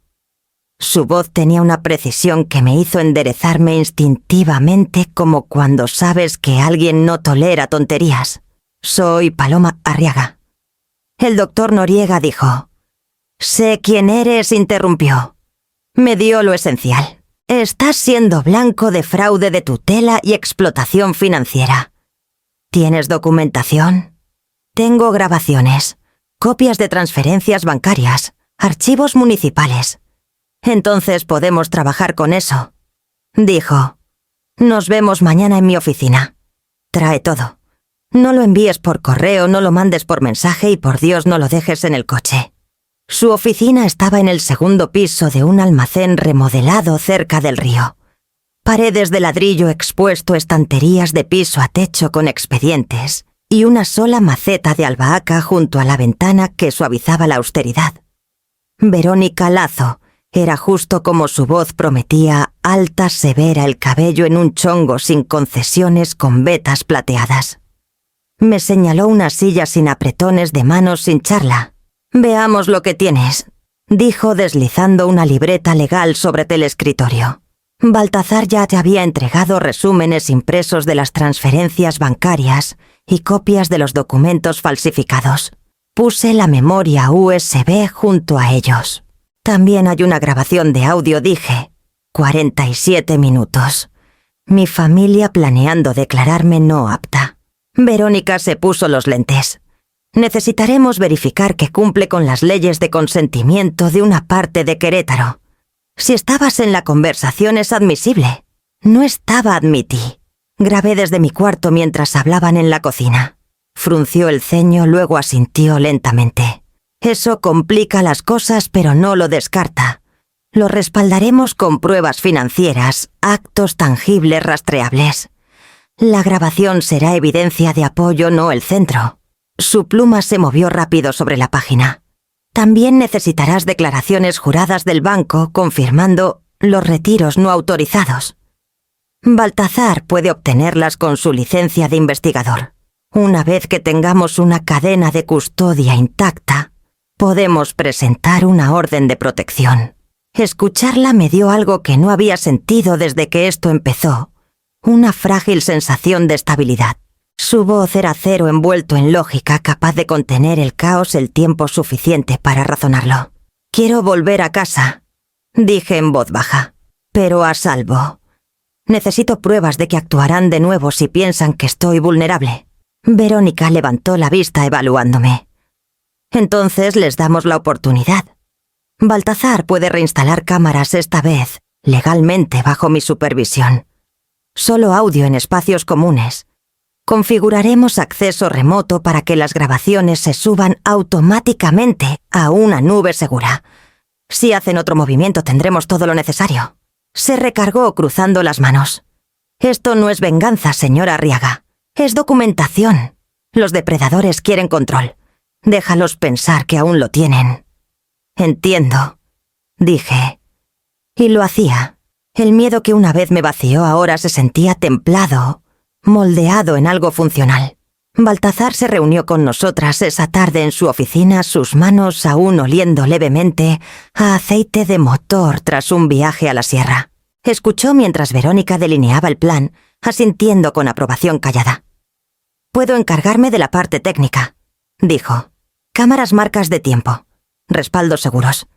Su voz tenía una precisión que me hizo enderezarme instintivamente, como cuando sabes que alguien no tolera tonterías. «Soy Paloma Arriaga». El doctor Noriega dijo. «Sé quién eres», interrumpió. Me dio lo esencial. «Estás siendo blanco de fraude de tutela y explotación financiera. ¿Tienes documentación?» «Tengo grabaciones, copias de transferencias bancarias, archivos municipales». «Entonces podemos trabajar con eso», dijo. «Nos vemos mañana en mi oficina. Trae todo. No lo envíes por correo, no lo mandes por mensaje y por Dios no lo dejes en el coche. Su oficina estaba en el segundo piso de un almacén remodelado cerca del río. Paredes de ladrillo expuesto, estanterías de piso a techo con expedientes y una sola maceta de albahaca junto a la ventana que suavizaba la austeridad. Verónica Lazo era justo como su voz prometía, alta, severa, el cabello en un chongo sin concesiones con vetas plateadas. Me señaló una silla sin apretones de manos sin charla. «Veamos lo que tienes», dijo deslizando una libreta legal sobre el escritorio. Baltazar ya te había entregado resúmenes impresos de las transferencias bancarias y copias de los documentos falsificados. Puse la memoria USB junto a ellos. También hay una grabación de audio, dije. 47 minutos. Mi familia planeando declararme no apta. Verónica se puso los lentes. Necesitaremos verificar que cumple con las leyes de consentimiento de una parte de Querétaro. Si estabas en la conversación es admisible. No estaba, admití. Grabé desde mi cuarto mientras hablaban en la cocina. Frunció el ceño, luego asintió lentamente. Eso complica las cosas, pero no lo descarta. Lo respaldaremos con pruebas financieras, actos tangibles rastreables. La grabación será evidencia de apoyo, no el centro. Su pluma se movió rápido sobre la página. También necesitarás declaraciones juradas del banco confirmando los retiros no autorizados. Baltazar puede obtenerlas con su licencia de investigador. Una vez que tengamos una cadena de custodia intacta, podemos presentar una orden de protección. Escucharla me dio algo que no había sentido desde que esto empezó, una frágil sensación de estabilidad. Su voz era acero envuelto en lógica, capaz de contener el caos el tiempo suficiente para razonarlo. «Quiero volver a casa», dije en voz baja, «pero a salvo. Necesito pruebas de que actuarán de nuevo si piensan que estoy vulnerable». Verónica levantó la vista evaluándome. «Entonces les damos la oportunidad. Baltazar puede reinstalar cámaras esta vez, legalmente bajo mi supervisión. Solo audio en espacios comunes. Configuraremos acceso remoto para que las grabaciones se suban automáticamente a una nube segura. Si hacen otro movimiento tendremos todo lo necesario». Se recargó cruzando las manos. «Esto no es venganza, señora Arriaga. Es documentación. Los depredadores quieren control. Déjalos pensar que aún lo tienen». «Entiendo», dije. Y lo hacía. El miedo que una vez me vació ahora se sentía templado, moldeado en algo funcional. Baltazar se reunió con nosotras esa tarde en su oficina, sus manos aún oliendo levemente a aceite de motor tras un viaje a la sierra. Escuchó mientras Verónica delineaba el plan, asintiendo con aprobación callada. «Puedo encargarme de la parte técnica», dijo. «Cámaras marcas de tiempo. Respaldos seguros.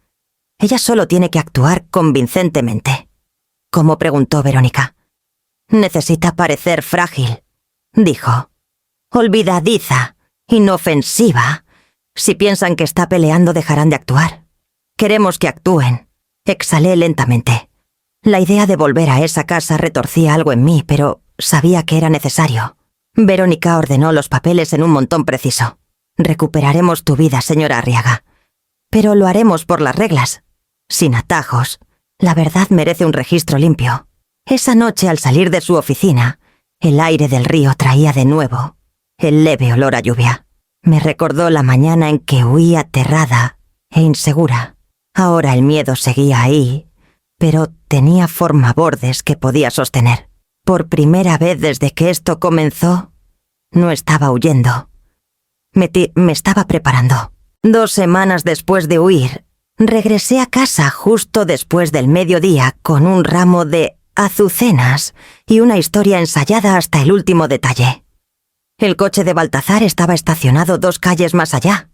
Ella solo tiene que actuar convincentemente». «¿Cómo?», preguntó Verónica. «Necesita parecer frágil», dijo. «Olvidadiza, inofensiva. Si piensan que está peleando dejarán de actuar. Queremos que actúen». Exhalé lentamente. La idea de volver a esa casa retorcía algo en mí, pero sabía que era necesario. Verónica ordenó los papeles en un montón preciso. «Recuperaremos tu vida, señora Arriaga. Pero lo haremos por las reglas, sin atajos. La verdad merece un registro limpio». Esa noche, al salir de su oficina, el aire del río traía de nuevo el leve olor a lluvia. Me recordó la mañana en que huí aterrada e insegura. Ahora el miedo seguía ahí, pero tenía formabordes que podía sostener. Por primera vez desde que esto comenzó, no estaba huyendo. Me estaba preparando. 2 semanas después de huir, regresé a casa justo después del mediodía con un ramo de azucenas y una historia ensayada hasta el último detalle. El coche de Baltazar estaba estacionado 2 calles más allá.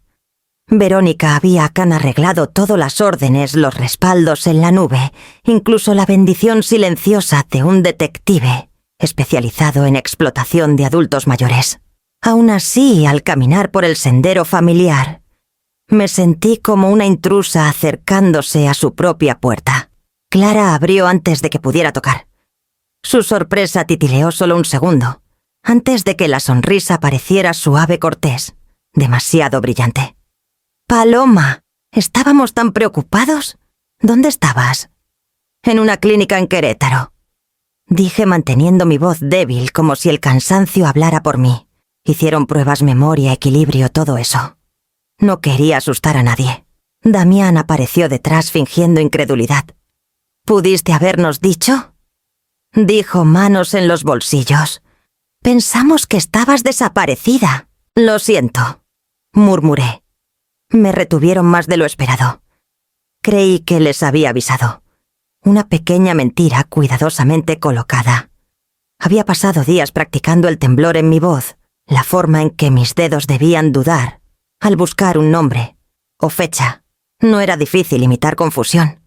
Verónica había acá arreglado todas las órdenes, los respaldos en la nube, incluso la bendición silenciosa de un detective especializado en explotación de adultos mayores. Aún así, al caminar por el sendero familiar, me sentí como una intrusa acercándose a su propia puerta. Clara abrió antes de que pudiera tocar. Su sorpresa titileó solo un segundo. antes de que la sonrisa pareciera suave cortés, demasiado brillante. «Paloma, ¿estábamos tan preocupados? ¿Dónde estabas?» «En una clínica en Querétaro», dije manteniendo mi voz débil como si el cansancio hablara por mí. Hicieron pruebas, memoria, equilibrio, todo eso. No quería asustar a nadie. Damián apareció detrás fingiendo incredulidad. «¿Pudiste habernos dicho?», dijo, manos en los bolsillos. «Pensamos que estabas desaparecida». «Lo siento», murmuré. Me retuvieron más de lo esperado. Creí que les había avisado. Una pequeña mentira cuidadosamente colocada. Había pasado días practicando el temblor en mi voz, la forma en que mis dedos debían dudar, al buscar un nombre o fecha. No era difícil imitar confusión.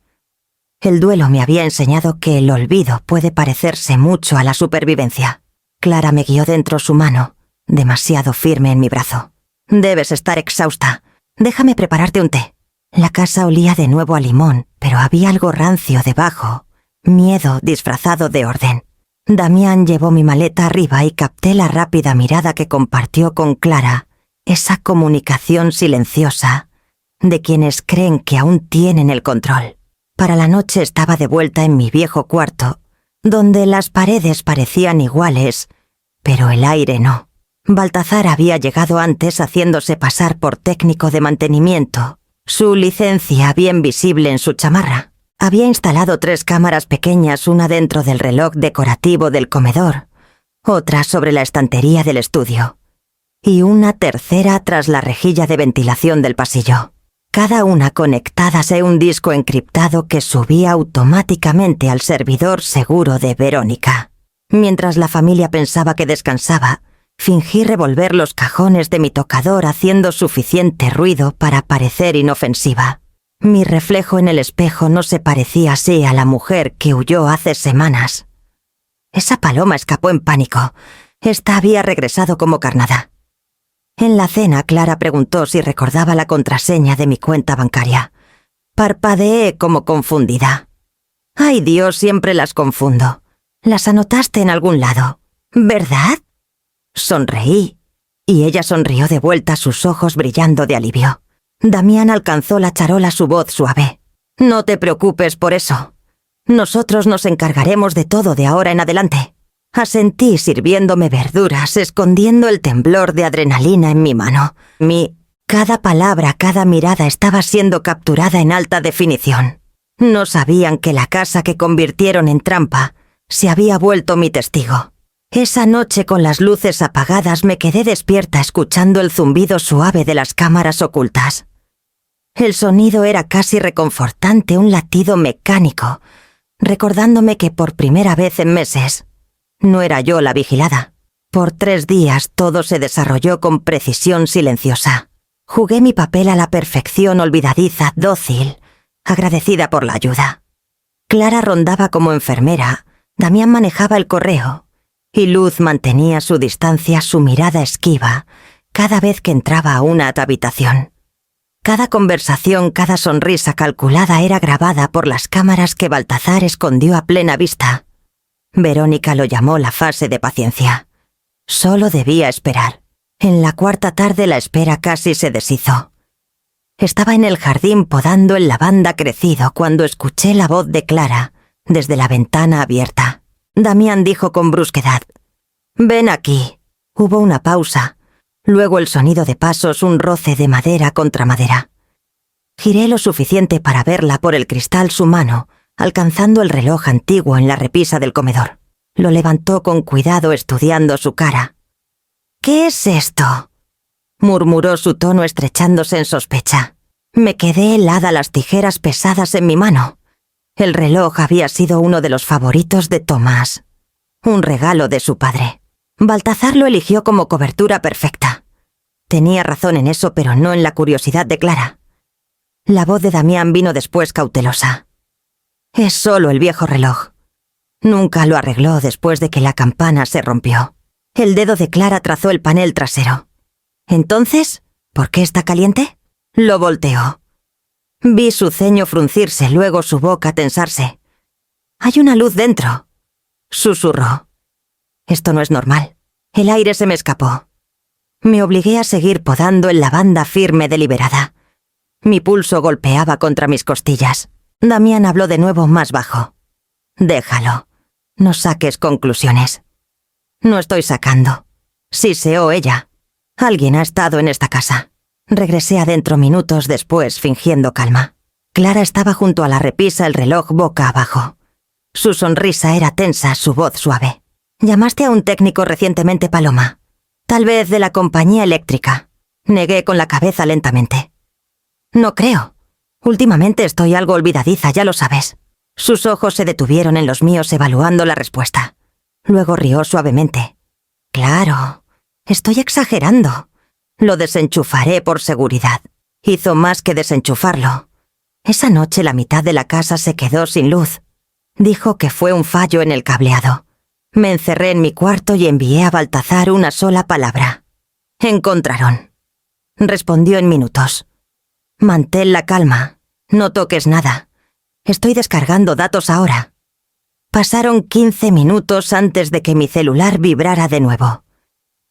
El duelo me había enseñado que el olvido puede parecerse mucho a la supervivencia. Clara me guió dentro su mano, demasiado firme en mi brazo. «Debes estar exhausta. Déjame prepararte un té». La casa olía de nuevo a limón, pero había algo rancio debajo, miedo disfrazado de orden. Damián llevó mi maleta arriba y capté la rápida mirada que compartió con Clara, esa comunicación silenciosa de quienes creen que aún tienen el control. Para la noche estaba de vuelta en mi viejo cuarto, donde las paredes parecían iguales, pero el aire no. Baltazar había llegado antes haciéndose pasar por técnico de mantenimiento, su licencia bien visible en su chamarra. Había instalado 3 cámaras pequeñas, una dentro del reloj decorativo del comedor, otra sobre la estantería del estudio, y una tercera tras la rejilla de ventilación del pasillo. Cada una conectadas a un disco encriptado que subía automáticamente al servidor seguro de Verónica. Mientras la familia pensaba que descansaba, fingí revolver los cajones de mi tocador haciendo suficiente ruido para parecer inofensiva. Mi reflejo en el espejo no se parecía así a la mujer que huyó hace semanas. Esa paloma escapó en pánico. Esta había regresado como carnada. En la cena, Clara preguntó si recordaba la contraseña de mi cuenta bancaria. Parpadeé como confundida. «Ay Dios, siempre las confundo. Las anotaste en algún lado, ¿verdad?» Sonreí, y ella sonrió de vuelta, sus ojos brillando de alivio. Damián alcanzó la charola, su voz suave. «No te preocupes por eso. Nosotros nos encargaremos de todo de ahora en adelante». Asentí sirviéndome verduras, escondiendo el temblor de adrenalina en mi mano. Cada palabra, cada mirada estaba siendo capturada en alta definición. No sabían que la casa que convirtieron en trampa se había vuelto mi testigo. Esa noche, con las luces apagadas, me quedé despierta escuchando el zumbido suave de las cámaras ocultas. El sonido era casi reconfortante, un latido mecánico, recordándome que por primera vez en meses no era yo la vigilada. Por 3 días todo se desarrolló con precisión silenciosa. Jugué mi papel a la perfección, olvidadiza, dócil, agradecida por la ayuda. Clara rondaba como enfermera, Damián manejaba el correo, y Luz mantenía su distancia, su mirada esquiva, cada vez que entraba a una habitación. Cada conversación, cada sonrisa calculada era grabada por las cámaras que Baltazar escondió a plena vista. Verónica lo llamó la fase de paciencia. Solo debía esperar. En la 4ª tarde la espera casi se deshizo. Estaba en el jardín podando el lavanda crecido cuando escuché la voz de Clara desde la ventana abierta. Damián dijo con brusquedad: «Ven aquí». Hubo una pausa, luego el sonido de pasos, un roce de madera contra madera. Giré lo suficiente para verla por el cristal su mano, alcanzando el reloj antiguo en la repisa del comedor. Lo levantó con cuidado estudiando su cara. «¿Qué es esto?», murmuró, su tono estrechándose en sospecha. Me quedé helada, las tijeras pesadas en mi mano. El reloj había sido uno de los favoritos de Tomás, un regalo de su padre. Baltazar lo eligió como cobertura perfecta. Tenía razón en eso, pero no en la curiosidad de Clara. La voz de Damián vino después, cautelosa. «Es solo el viejo reloj. Nunca lo arregló después de que la campana se rompió». El dedo de Clara trazó el panel trasero. «Entonces, ¿por qué está caliente?». Lo volteó. Vi su ceño fruncirse, luego su boca tensarse. «Hay una luz dentro», susurró. «Esto no es normal». El aire se me escapó. Me obligué a seguir podando en la banda firme deliberada. Mi pulso golpeaba contra mis costillas. Damián habló de nuevo más bajo. Déjalo. No saques conclusiones. No estoy sacando. Siseó ella. Alguien ha estado en esta casa. Regresé adentro minutos después, fingiendo calma. Clara estaba junto a la repisa, el reloj boca abajo. Su sonrisa era tensa, su voz suave. «¿Llamaste a un técnico recientemente, Paloma? Tal vez de la compañía eléctrica». Negué con la cabeza lentamente. «No creo. Últimamente estoy algo olvidadiza, ya lo sabes». Sus ojos se detuvieron en los míos evaluando la respuesta. Luego rió suavemente. «Claro, estoy exagerando. Lo desenchufaré por seguridad». Hizo más que desenchufarlo. Esa noche la mitad de la casa se quedó sin luz. Dijo que fue un fallo en el cableado. Me encerré en mi cuarto y envié a Baltazar una sola palabra. «Encontraron». Respondió en minutos. «Mantén la calma. No toques nada. Estoy descargando datos ahora». Pasaron 15 minutos antes de que mi celular vibrara de nuevo.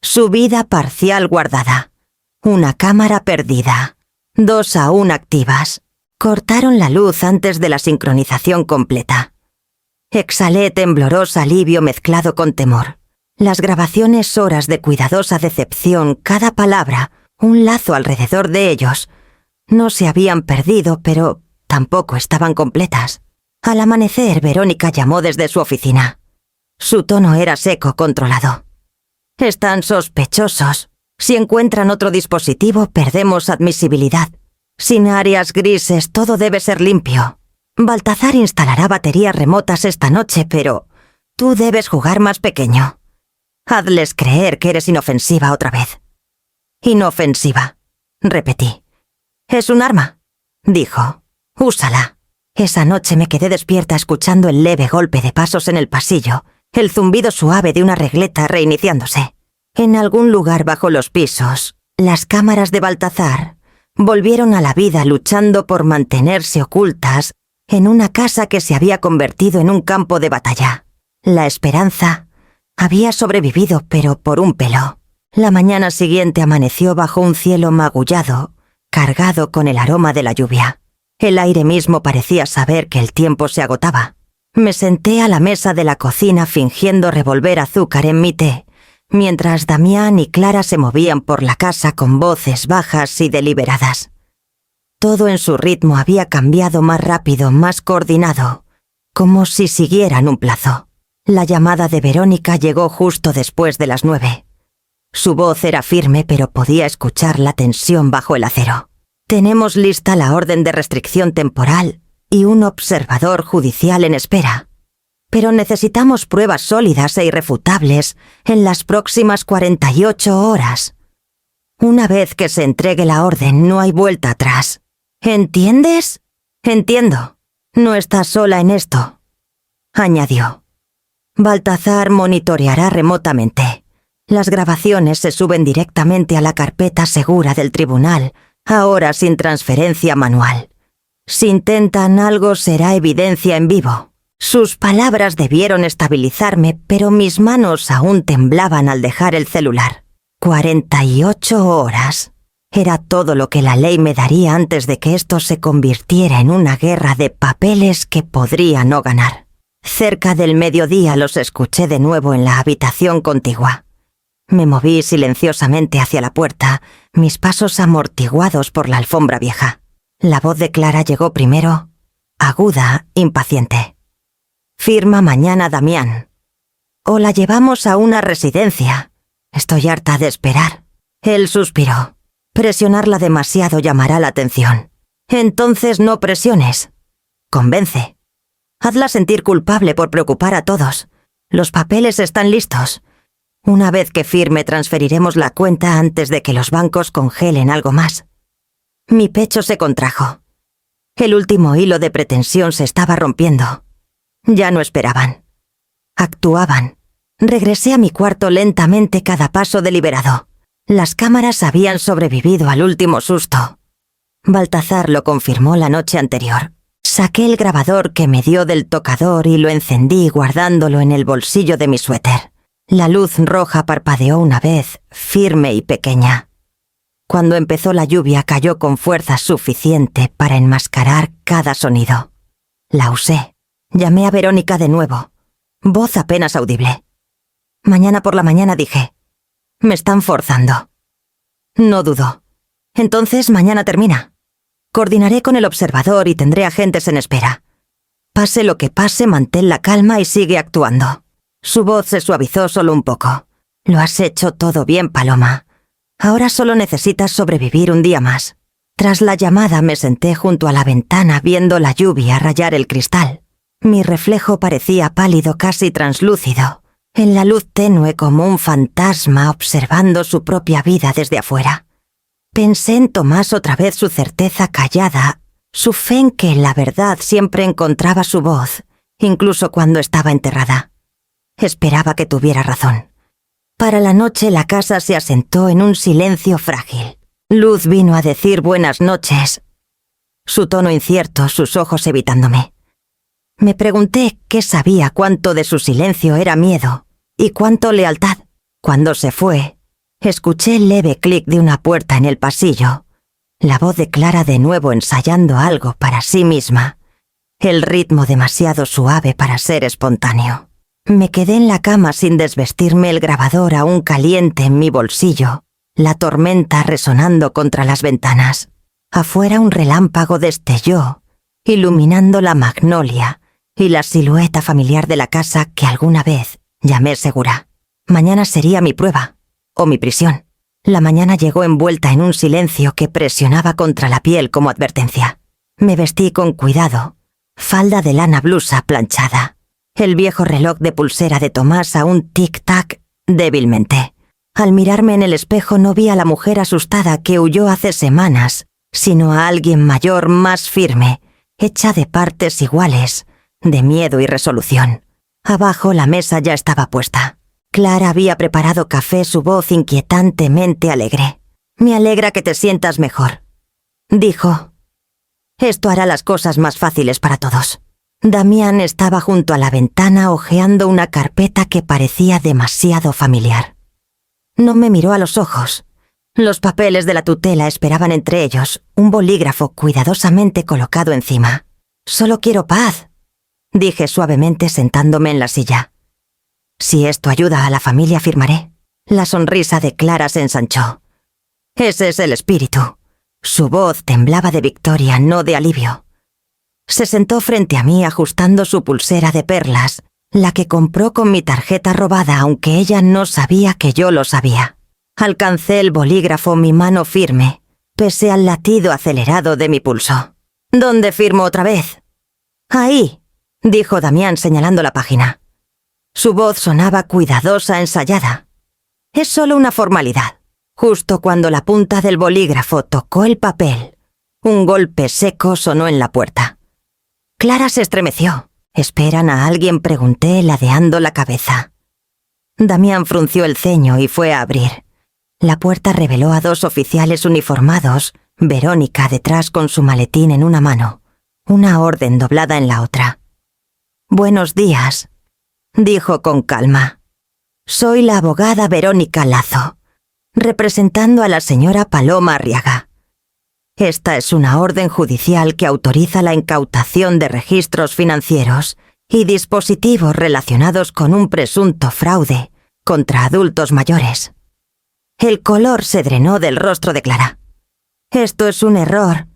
Subida parcial guardada. Una cámara perdida. 2 aún activas. Cortaron la luz antes de la sincronización completa. Exhalé tembloroso alivio mezclado con temor. Las grabaciones, horas de cuidadosa decepción, cada palabra, un lazo alrededor de ellos. No se habían perdido, pero tampoco estaban completas. Al amanecer, Verónica llamó desde su oficina. Su tono era seco, controlado. «Están sospechosos. Si encuentran otro dispositivo, perdemos admisibilidad. Sin áreas grises, todo debe ser limpio. Baltazar instalará baterías remotas esta noche, pero tú debes jugar más pequeño. Hazles creer que eres inofensiva otra vez». «Inofensiva», repetí. «Es un arma», dijo. «Úsala». Esa noche me quedé despierta escuchando el leve golpe de pasos en el pasillo, el zumbido suave de una regleta reiniciándose. En algún lugar bajo los pisos, las cámaras de Baltazar volvieron a la vida luchando por mantenerse ocultas en una casa que se había convertido en un campo de batalla. La esperanza había sobrevivido, pero por un pelo. La mañana siguiente amaneció bajo un cielo magullado, cargado con el aroma de la lluvia. El aire mismo parecía saber que el tiempo se agotaba. Me senté a la mesa de la cocina fingiendo revolver azúcar en mi té, mientras Damián y Clara se movían por la casa con voces bajas y deliberadas. Todo en su ritmo había cambiado más rápido, más coordinado, como si siguieran un plazo. La llamada de Verónica llegó justo después de las 9. Su voz era firme, pero podía escuchar la tensión bajo el acero. «Tenemos lista la orden de restricción temporal y un observador judicial en espera. Pero necesitamos pruebas sólidas e irrefutables en las próximas 48 horas. Una vez que se entregue la orden, no hay vuelta atrás. ¿Entiendes?» «Entiendo. No estás sola en esto», añadió. «Baltazar monitoreará remotamente. Las grabaciones se suben directamente a la carpeta segura del tribunal, ahora sin transferencia manual. Si intentan algo, será evidencia en vivo». Sus palabras debieron estabilizarme, pero mis manos aún temblaban al dejar el celular. 48 horas. Era todo lo que la ley me daría antes de que esto se convirtiera en una guerra de papeles que podría no ganar. Cerca del mediodía los escuché de nuevo en la habitación contigua. Me moví silenciosamente hacia la puerta, mis pasos amortiguados por la alfombra vieja. La voz de Clara llegó primero, aguda, impaciente. «Firma mañana, Damián. O la llevamos a una residencia. Estoy harta de esperar». Él suspiró. «Presionarla demasiado llamará la atención. Entonces no presiones. Convence. Hazla sentir culpable por preocupar a todos. Los papeles están listos. Una vez que firme, transferiremos la cuenta antes de que los bancos congelen algo más». Mi pecho se contrajo. El último hilo de pretensión se estaba rompiendo. Ya no esperaban. Actuaban. Regresé a mi cuarto lentamente, cada paso deliberado. Las cámaras habían sobrevivido al último susto. Baltazar lo confirmó la noche anterior. Saqué el grabador que me dio del tocador y lo encendí guardándolo en el bolsillo de mi suéter. La luz roja parpadeó una vez, firme y pequeña. Cuando empezó la lluvia cayó con fuerza suficiente para enmascarar cada sonido. La usé. Llamé a Verónica de nuevo. Voz apenas audible. Mañana por la mañana dije: me están forzando. No dudó. Entonces mañana termina. Coordinaré con el observador y tendré agentes en espera. Pase lo que pase, mantén la calma y sigue actuando. Su voz se suavizó solo un poco. Lo has hecho todo bien, Paloma. Ahora solo necesitas sobrevivir un día más. Tras la llamada me senté junto a la ventana viendo la lluvia rayar el cristal. Mi reflejo parecía pálido, casi translúcido, en la luz tenue como un fantasma observando su propia vida desde afuera. Pensé en Tomás otra vez, su certeza callada, su fe en que la verdad siempre encontraba su voz, incluso cuando estaba enterrada. Esperaba que tuviera razón. Para la noche la casa se asentó en un silencio frágil. Luz vino a decir buenas noches. Su tono incierto, sus ojos evitándome. Me pregunté qué sabía, cuánto de su silencio era miedo y cuánto lealtad. Cuando se fue, escuché el leve clic de una puerta en el pasillo. La voz de Clara de nuevo ensayando algo para sí misma. El ritmo demasiado suave para ser espontáneo. Me quedé en la cama sin desvestirme, el grabador aún caliente en mi bolsillo, la tormenta resonando contra las ventanas. Afuera un relámpago destelló, iluminando la magnolia y la silueta familiar de la casa que alguna vez llamé segura. Mañana sería mi prueba, o mi prisión. La mañana llegó envuelta en un silencio que presionaba contra la piel como advertencia. Me vestí con cuidado, falda de lana, blusa planchada. El viejo reloj de pulsera de Tomás a un tic-tac débilmente. Al mirarme en el espejo no vi a la mujer asustada que huyó hace semanas, sino a alguien mayor, más firme, hecha de partes iguales, de miedo y resolución. Abajo la mesa ya estaba puesta. Clara había preparado café, su voz inquietantemente alegre. «Me alegra que te sientas mejor», dijo. «Esto hará las cosas más fáciles para todos». Damián estaba junto a la ventana hojeando una carpeta que parecía demasiado familiar. No me miró a los ojos. Los papeles de la tutela esperaban entre ellos, un bolígrafo cuidadosamente colocado encima. «Solo quiero paz», dije suavemente sentándome en la silla. «Si esto ayuda a la familia, firmaré». La sonrisa de Clara se ensanchó. «Ese es el espíritu». Su voz temblaba de victoria, no de alivio. Se sentó frente a mí ajustando su pulsera de perlas, la que compró con mi tarjeta robada, aunque ella no sabía que yo lo sabía. Alcancé el bolígrafo, mi mano firme, pese al latido acelerado de mi pulso. «¿Dónde firmo otra vez?» «Ahí», dijo Damián señalando la página. Su voz sonaba cuidadosa, ensayada. «Es solo una formalidad». Justo cuando la punta del bolígrafo tocó el papel, un golpe seco sonó en la puerta. Clara se estremeció. «¿Esperan a alguien?», pregunté, ladeando la cabeza. Damián frunció el ceño y fue a abrir. La puerta reveló a dos oficiales uniformados, Verónica detrás con su maletín en una mano, una orden doblada en la otra. «Buenos días», dijo con calma. «Soy la abogada Verónica Lazo, representando a la señora Paloma Arriaga. Esta es una orden judicial que autoriza la incautación de registros financieros y dispositivos relacionados con un presunto fraude contra adultos mayores». El color se drenó del rostro de Clara. «Esto es un error»,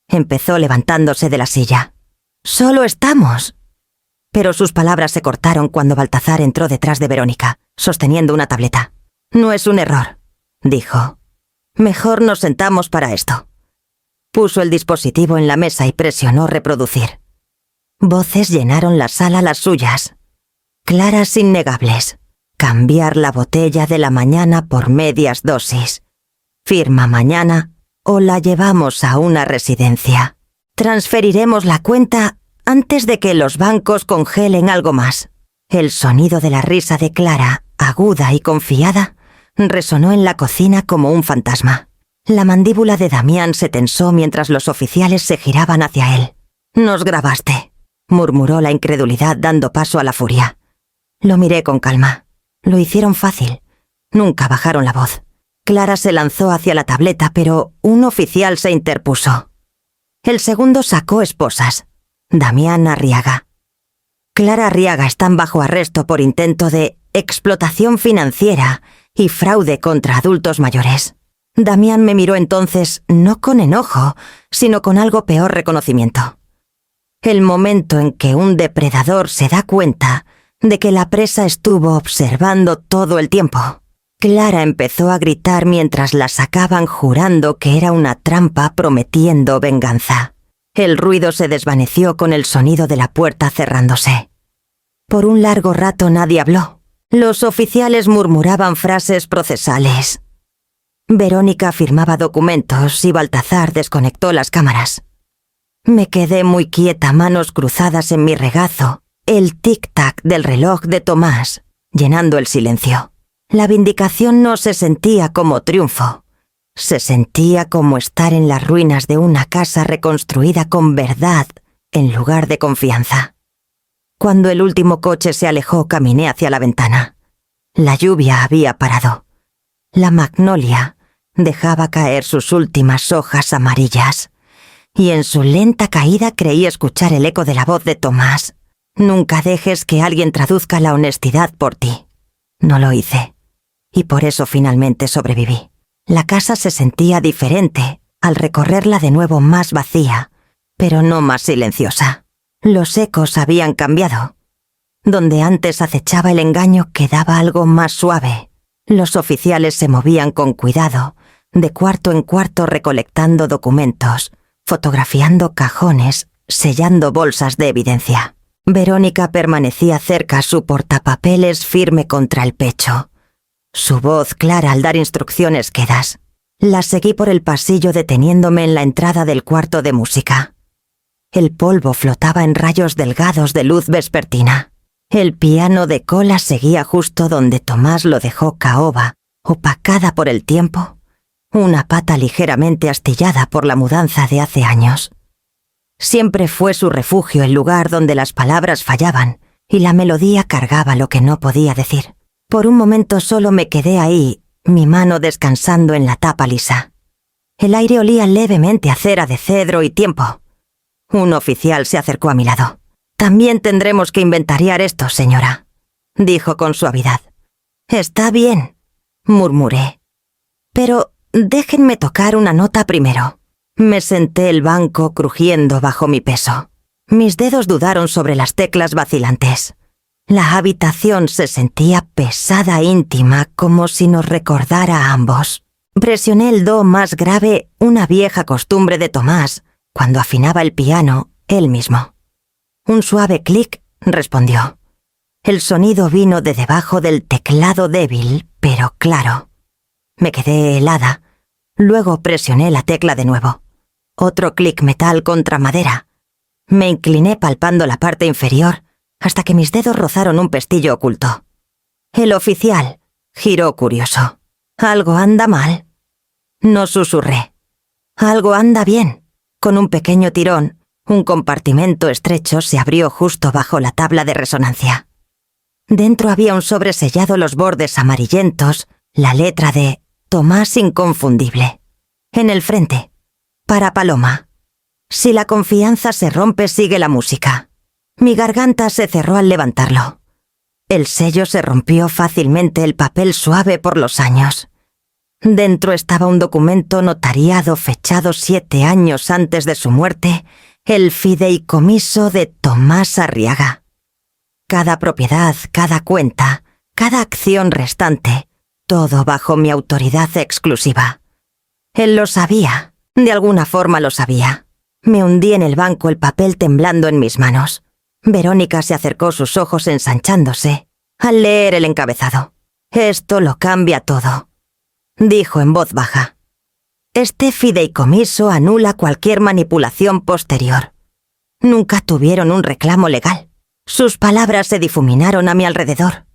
empezó levantándose de la silla. «Solo estamos». Pero sus palabras se cortaron cuando Baltazar entró detrás de Verónica, sosteniendo una tableta. «No es un error», dijo. «Mejor nos sentamos para esto». Puso el dispositivo en la mesa y presionó reproducir. Voces llenaron la sala, las suyas. Claras innegables. Cambiar la botella de la mañana por medias dosis. Firma mañana o la llevamos a una residencia. Transferiremos la cuenta antes de que los bancos congelen algo más. El sonido de la risa de Clara, aguda y confiada, resonó en la cocina como un fantasma. La mandíbula de Damián se tensó mientras los oficiales se giraban hacia él. «Nos grabaste», murmuró la incredulidad dando paso a la furia. Lo miré con calma. Lo hicieron fácil. Nunca bajaron la voz. Clara se lanzó hacia la tableta, pero un oficial se interpuso. El segundo sacó esposas. Damián Arriaga. Clara Arriaga están bajo arresto por intento de explotación financiera y fraude contra adultos mayores. Damián me miró entonces no con enojo, sino con algo peor reconocimiento. El momento en que un depredador se da cuenta de que la presa estuvo observando todo el tiempo. Clara empezó a gritar mientras la sacaban jurando que era una trampa prometiendo venganza. El ruido se desvaneció con el sonido de la puerta cerrándose. Por un largo rato nadie habló. Los oficiales murmuraban frases procesales. Verónica firmaba documentos y Baltazar desconectó las cámaras. Me quedé muy quieta, manos cruzadas en mi regazo, el tic-tac del reloj de Tomás, llenando el silencio. La vindicación no se sentía como triunfo. Se sentía como estar en las ruinas de una casa reconstruida con verdad en lugar de confianza. Cuando el último coche se alejó, caminé hacia la ventana. La lluvia había parado. La magnolia dejaba caer sus últimas hojas amarillas, y en su lenta caída creí escuchar el eco de la voz de Tomás. Nunca dejes que alguien traduzca la honestidad por ti. No lo hice, y por eso finalmente sobreviví. La casa se sentía diferente al recorrerla de nuevo, más vacía, pero no más silenciosa. Los ecos habían cambiado. Donde antes acechaba el engaño quedaba algo más suave. Los oficiales se movían con cuidado, de cuarto en cuarto recolectando documentos, fotografiando cajones, sellando bolsas de evidencia. Verónica permanecía cerca, su portapapeles firme contra el pecho. Su voz clara al dar instrucciones quedas. La seguí por el pasillo deteniéndome en la entrada del cuarto de música. El polvo flotaba en rayos delgados de luz vespertina. El piano de cola seguía justo donde Tomás lo dejó caoba, opacada por el tiempo, una pata ligeramente astillada por la mudanza de hace años. Siempre fue su refugio, el lugar donde las palabras fallaban y la melodía cargaba lo que no podía decir. Por un momento solo me quedé ahí, mi mano descansando en la tapa lisa. El aire olía levemente a cera de cedro y tiempo. Un oficial se acercó a mi lado. «También tendremos que inventariar esto, señora», dijo con suavidad. «Está bien», murmuré. «Pero déjenme tocar una nota primero». Me senté el banco crujiendo bajo mi peso. Mis dedos dudaron sobre las teclas vacilantes. La habitación se sentía pesada e íntima, como si nos recordara a ambos. Presioné el do más grave, una vieja costumbre de Tomás, cuando afinaba el piano, él mismo. Un suave clic respondió. El sonido vino de debajo del teclado débil, pero claro. Me quedé helada. Luego presioné la tecla de nuevo. Otro clic metal contra madera. Me incliné palpando la parte inferior hasta que mis dedos rozaron un pestillo oculto. El oficial giró curioso. «¿Algo anda mal?» No susurré. «Algo anda bien». Con un pequeño tirón, un compartimento estrecho se abrió justo bajo la tabla de resonancia. Dentro había un sobre sellado, los bordes amarillentos, la letra de Tomás inconfundible. En el frente, para Paloma. Si la confianza se rompe, sigue la música. Mi garganta se cerró al levantarlo. El sello se rompió fácilmente, el papel suave por los años. Dentro estaba un documento notariado fechado 7 años antes de su muerte, el fideicomiso de Tomás Arriaga. Cada propiedad, cada cuenta, cada acción restante, todo bajo mi autoridad exclusiva. Él lo sabía, de alguna forma lo sabía. Me hundí en el banco, el papel temblando en mis manos. Verónica se acercó, sus ojos ensanchándose, al leer el encabezado. «Esto lo cambia todo», dijo en voz baja. «Este fideicomiso anula cualquier manipulación posterior. Nunca tuvieron un reclamo legal. Sus palabras se difuminaron a mi alrededor.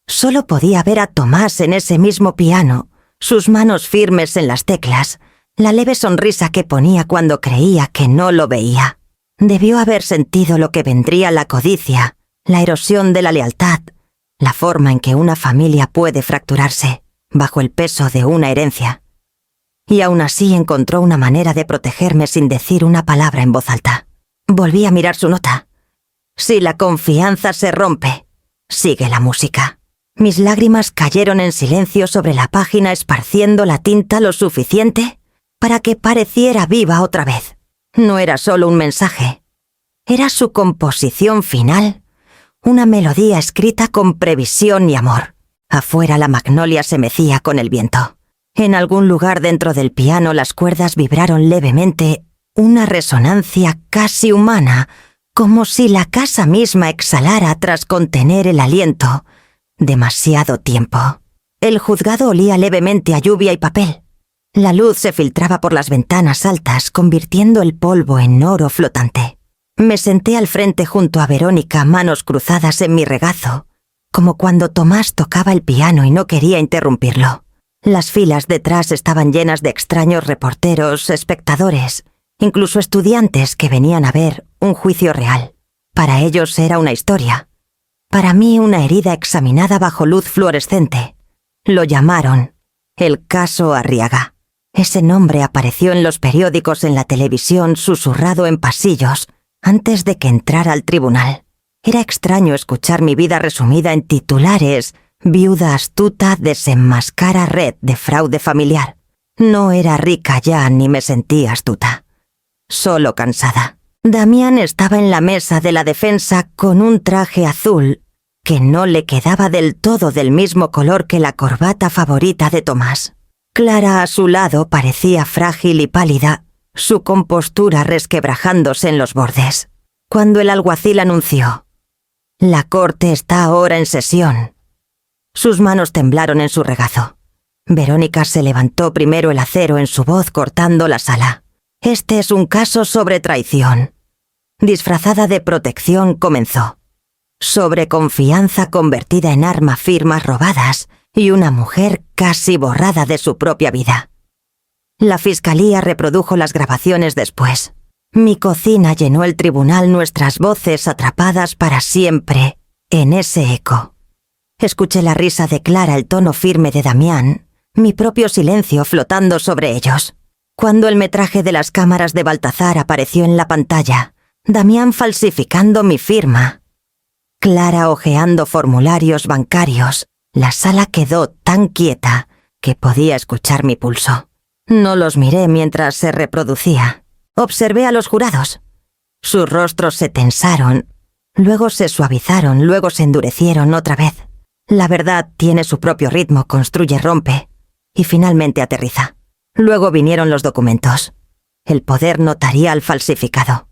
Solo podía ver a Tomás en ese mismo piano, sus manos firmes en las teclas, la leve sonrisa que ponía cuando creía que no lo veía. Debió haber sentido lo que vendría: la codicia, la erosión de la lealtad, la forma en que una familia puede fracturarse bajo el peso de una herencia. Y aún así encontró una manera de protegerme sin decir una palabra en voz alta. Volví a mirar su nota. Si la confianza se rompe, sigue la música. Mis lágrimas cayeron en silencio sobre la página, esparciendo la tinta lo suficiente para que pareciera viva otra vez. No era solo un mensaje. Era su composición final, una melodía escrita con previsión y amor. Afuera la magnolia se mecía con el viento. En algún lugar dentro del piano las cuerdas vibraron levemente, una resonancia casi humana, como si la casa misma exhalara tras contener el aliento demasiado tiempo. El juzgado olía levemente a lluvia y papel. La luz se filtraba por las ventanas altas, convirtiendo el polvo en oro flotante. Me senté al frente junto a Verónica, manos cruzadas en mi regazo, como cuando Tomás tocaba el piano y no quería interrumpirlo. Las filas detrás estaban llenas de extraños reporteros, espectadores, incluso estudiantes que venían a ver un juicio real. Para ellos era una historia. Para mí una herida examinada bajo luz fluorescente. Lo llamaron el caso Arriaga. Ese nombre apareció en los periódicos, en la televisión, susurrado en pasillos, antes de que entrara al tribunal. Era extraño escuchar mi vida resumida en titulares: viuda astuta desenmascara red de fraude familiar. No era rica ya ni me sentía astuta. Solo cansada. Damián estaba en la mesa de la defensa con un traje azul que no le quedaba del todo del mismo color que la corbata favorita de Tomás. Clara a su lado parecía frágil y pálida, su compostura resquebrajándose en los bordes. Cuando el alguacil anunció: «La corte está ahora en sesión», sus manos temblaron en su regazo. Verónica se levantó primero, el acero en su voz cortando la sala. «Este es un caso sobre traición». Disfrazada de protección comenzó. Sobre confianza convertida en arma, firmas robadas y una mujer casi borrada de su propia vida. La fiscalía reprodujo las grabaciones después. Mi cocina llenó el tribunal, nuestras voces atrapadas para siempre en ese eco. Escuché la risa de Clara, el tono firme de Damián, mi propio silencio flotando sobre ellos. Cuando el metraje de las cámaras de Baltazar apareció en la pantalla, Damián falsificando mi firma, Clara hojeando formularios bancarios, la sala quedó tan quieta que podía escuchar mi pulso. No los miré mientras se reproducía. Observé a los jurados. Sus rostros se tensaron, luego se suavizaron, luego se endurecieron otra vez. La verdad tiene su propio ritmo, construye, rompe y finalmente aterriza. Luego vinieron los documentos. El poder notarial falsificado.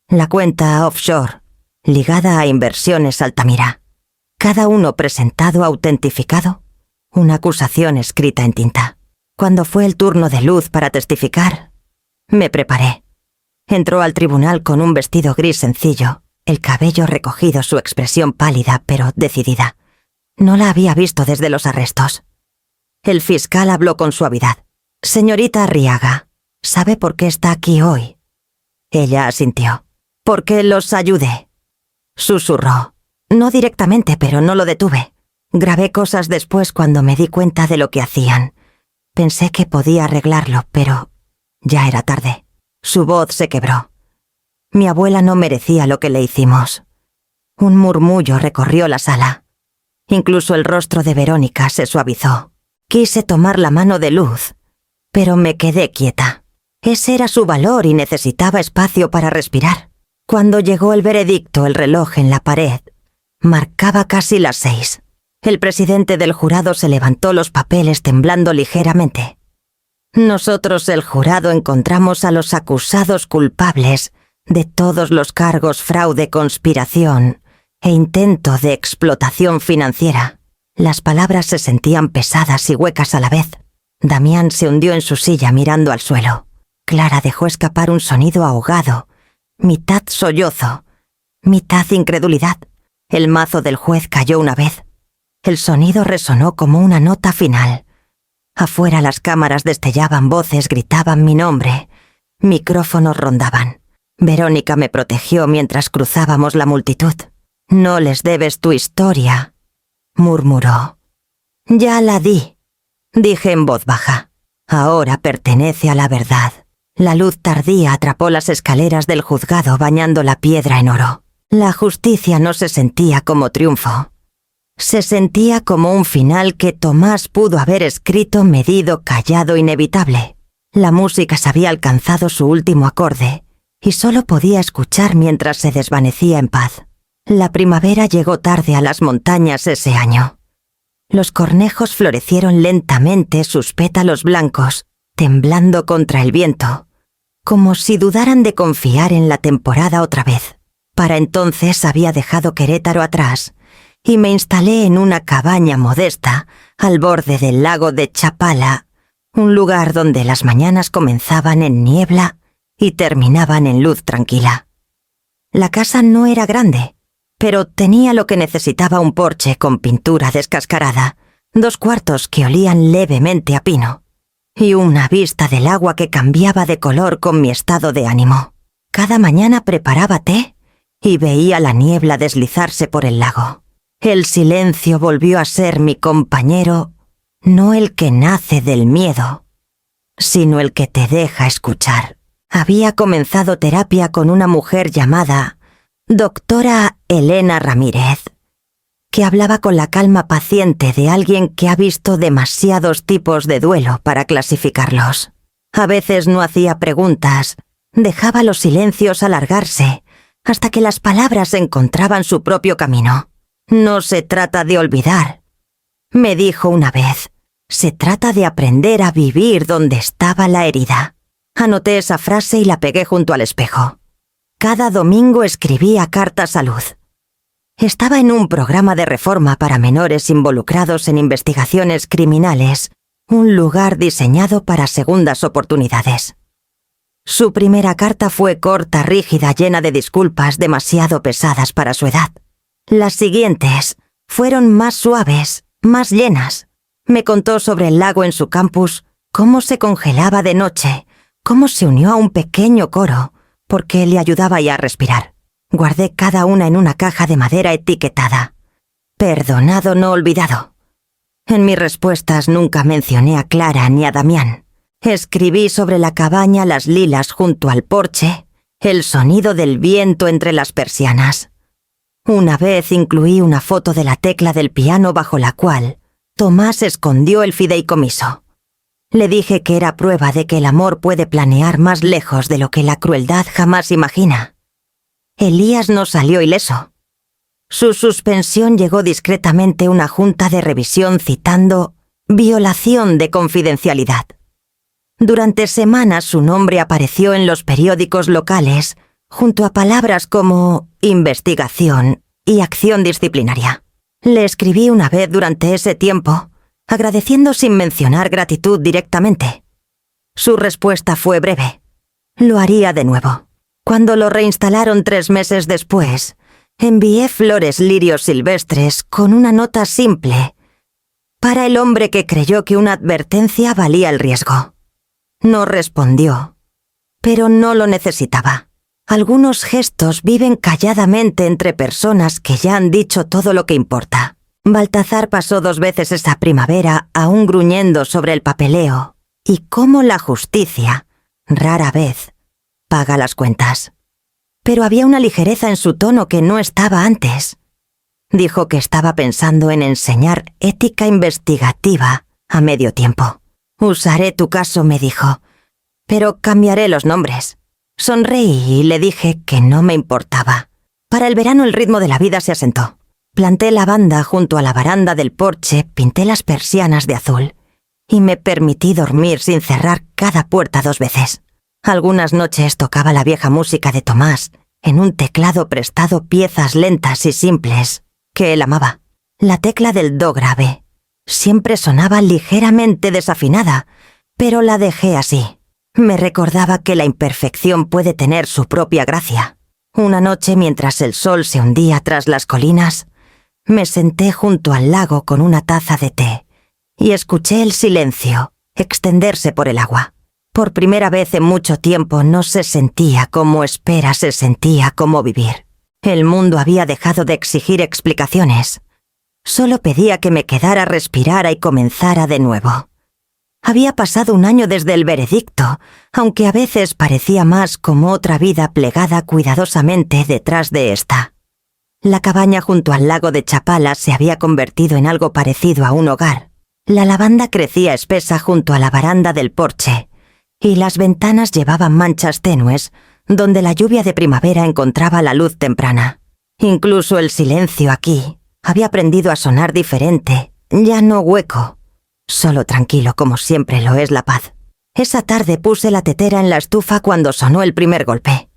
La cuenta offshore, ligada a inversiones Altamira. Cada uno presentado autentificado. Una acusación escrita en tinta. Cuando fue el turno de Luz para testificar, me preparé. Entró al tribunal con un vestido gris sencillo, el cabello recogido, su expresión pálida pero decidida. No la había visto desde los arrestos. El fiscal habló con suavidad. «Señorita Arriaga, ¿sabe por qué está aquí hoy?» Ella asintió. «Porque los ayudé», susurró. No directamente, pero no lo detuve. Grabé cosas después cuando me di cuenta de lo que hacían. Pensé que podía arreglarlo, pero ya era tarde. Su voz se quebró. Mi abuela no merecía lo que le hicimos. Un murmullo recorrió la sala. Incluso el rostro de Verónica se suavizó. Quise tomar la mano de Luz, pero me quedé quieta. Ese era su valor y necesitaba espacio para respirar. Cuando llegó el veredicto, el reloj en la pared marcaba casi las 6. El presidente del jurado se levantó los papeles temblando ligeramente. Nosotros, el jurado, encontramos a los acusados culpables de todos los cargos: fraude, conspiración e intento de explotación financiera. Las palabras se sentían pesadas y huecas a la vez. Damián se hundió en su silla mirando al suelo. Clara dejó escapar un sonido ahogado, mitad sollozo, mitad incredulidad. El mazo del juez cayó una vez. El sonido resonó como una nota final. Afuera las cámaras destellaban, voces gritaban mi nombre, micrófonos rondaban. Verónica me protegió mientras cruzábamos la multitud. «No les debes tu historia murmuró. Ya la di, dije en voz baja. Ahora pertenece a la verdad. La luz tardía atrapó las escaleras del juzgado bañando la piedra en oro. La justicia no se sentía como triunfo. Se sentía como un final que Tomás pudo haber escrito medido, callado, inevitable. La música se había alcanzado su último acorde y solo podía escuchar mientras se desvanecía en paz. La primavera llegó tarde a las montañas ese año. Los cornejos florecieron lentamente sus pétalos blancos, temblando contra el viento, como si dudaran de confiar en la temporada otra vez. Para entonces había dejado Querétaro atrás y me instalé en una cabaña modesta al borde del lago de Chapala, un lugar donde las mañanas comenzaban en niebla y terminaban en luz tranquila. La casa no era grande, pero tenía lo que necesitaba: un porche con pintura descascarada, 2 cuartos que olían levemente a pino, y una vista del agua que cambiaba de color con mi estado de ánimo. Cada mañana preparaba té y veía la niebla deslizarse por el lago. El silencio volvió a ser mi compañero, no el que nace del miedo, sino el que te deja escuchar. Había comenzado terapia con una mujer llamada Doctora Elena Ramírez, que hablaba con la calma paciente de alguien que ha visto demasiados tipos de duelo para clasificarlos. A veces no hacía preguntas, dejaba los silencios alargarse hasta que las palabras encontraban su propio camino. No se trata de olvidar, me dijo una vez. Se trata de aprender a vivir donde estaba la herida. Anoté esa frase y la pegué junto al espejo. Cada domingo escribía cartas a Luz. Estaba en un programa de reforma para menores involucrados en investigaciones criminales, un lugar diseñado para segundas oportunidades. Su primera carta fue corta, rígida, llena de disculpas demasiado pesadas para su edad. Las siguientes fueron más suaves, más llenas. Me contó sobre el lago en su campus, cómo se congelaba de noche, cómo se unió a un pequeño coro, porque le ayudaba ya a respirar. Guardé cada una en una caja de madera etiquetada. Perdonado, no olvidado. En mis respuestas nunca mencioné a Clara ni a Damián. Escribí sobre la cabaña, las lilas junto al porche, el sonido del viento entre las persianas. Una vez incluí una foto de la tecla del piano bajo la cual Tomás escondió el fideicomiso. Le dije que era prueba de que el amor puede planear más lejos de lo que la crueldad jamás imagina. Elías no salió ileso. Su suspensión llegó discretamente una junta de revisión citando violación de confidencialidad. Durante semanas su nombre apareció en los periódicos locales, junto a palabras como investigación y acción disciplinaria. Le escribí una vez durante ese tiempo, agradeciendo sin mencionar gratitud directamente. Su respuesta fue breve. Lo haría de nuevo. Cuando lo reinstalaron 3 meses después, envié flores lirios silvestres con una nota simple para el hombre que creyó que una advertencia valía el riesgo. No respondió, pero no lo necesitaba. Algunos gestos viven calladamente entre personas que ya han dicho todo lo que importa. Baltazar pasó 2 veces esa primavera aún gruñendo sobre el papeleo y cómo la justicia, rara vez, paga las cuentas. Pero había una ligereza en su tono que no estaba antes. Dijo que estaba pensando en enseñar ética investigativa a medio tiempo. Usaré tu caso, me dijo, pero cambiaré los nombres. Sonreí y le dije que no me importaba. Para el verano el ritmo de la vida se asentó. Planté lavanda junto a la baranda del porche, pinté las persianas de azul y me permití dormir sin cerrar cada puerta 2 veces. Algunas noches tocaba la vieja música de Tomás en un teclado prestado, piezas lentas y simples que él amaba. La tecla del do grave siempre sonaba ligeramente desafinada, pero la dejé así. Me recordaba que la imperfección puede tener su propia gracia. Una noche, mientras el sol se hundía tras las colinas, me senté junto al lago con una taza de té y escuché el silencio extenderse por el agua. Por primera vez en mucho tiempo no se sentía como espera, se sentía como vivir. El mundo había dejado de exigir explicaciones. Solo pedía que me quedara, respirara y comenzara de nuevo. Había pasado un año desde el veredicto, aunque a veces parecía más como otra vida plegada cuidadosamente detrás de esta. La cabaña junto al lago de Chapala se había convertido en algo parecido a un hogar. La lavanda crecía espesa junto a la baranda del porche, y las ventanas llevaban manchas tenues, donde la lluvia de primavera encontraba la luz temprana. Incluso el silencio aquí había aprendido a sonar diferente, ya no hueco, solo tranquilo como siempre lo es la paz. Esa tarde puse la tetera en la estufa cuando sonó el primer golpe.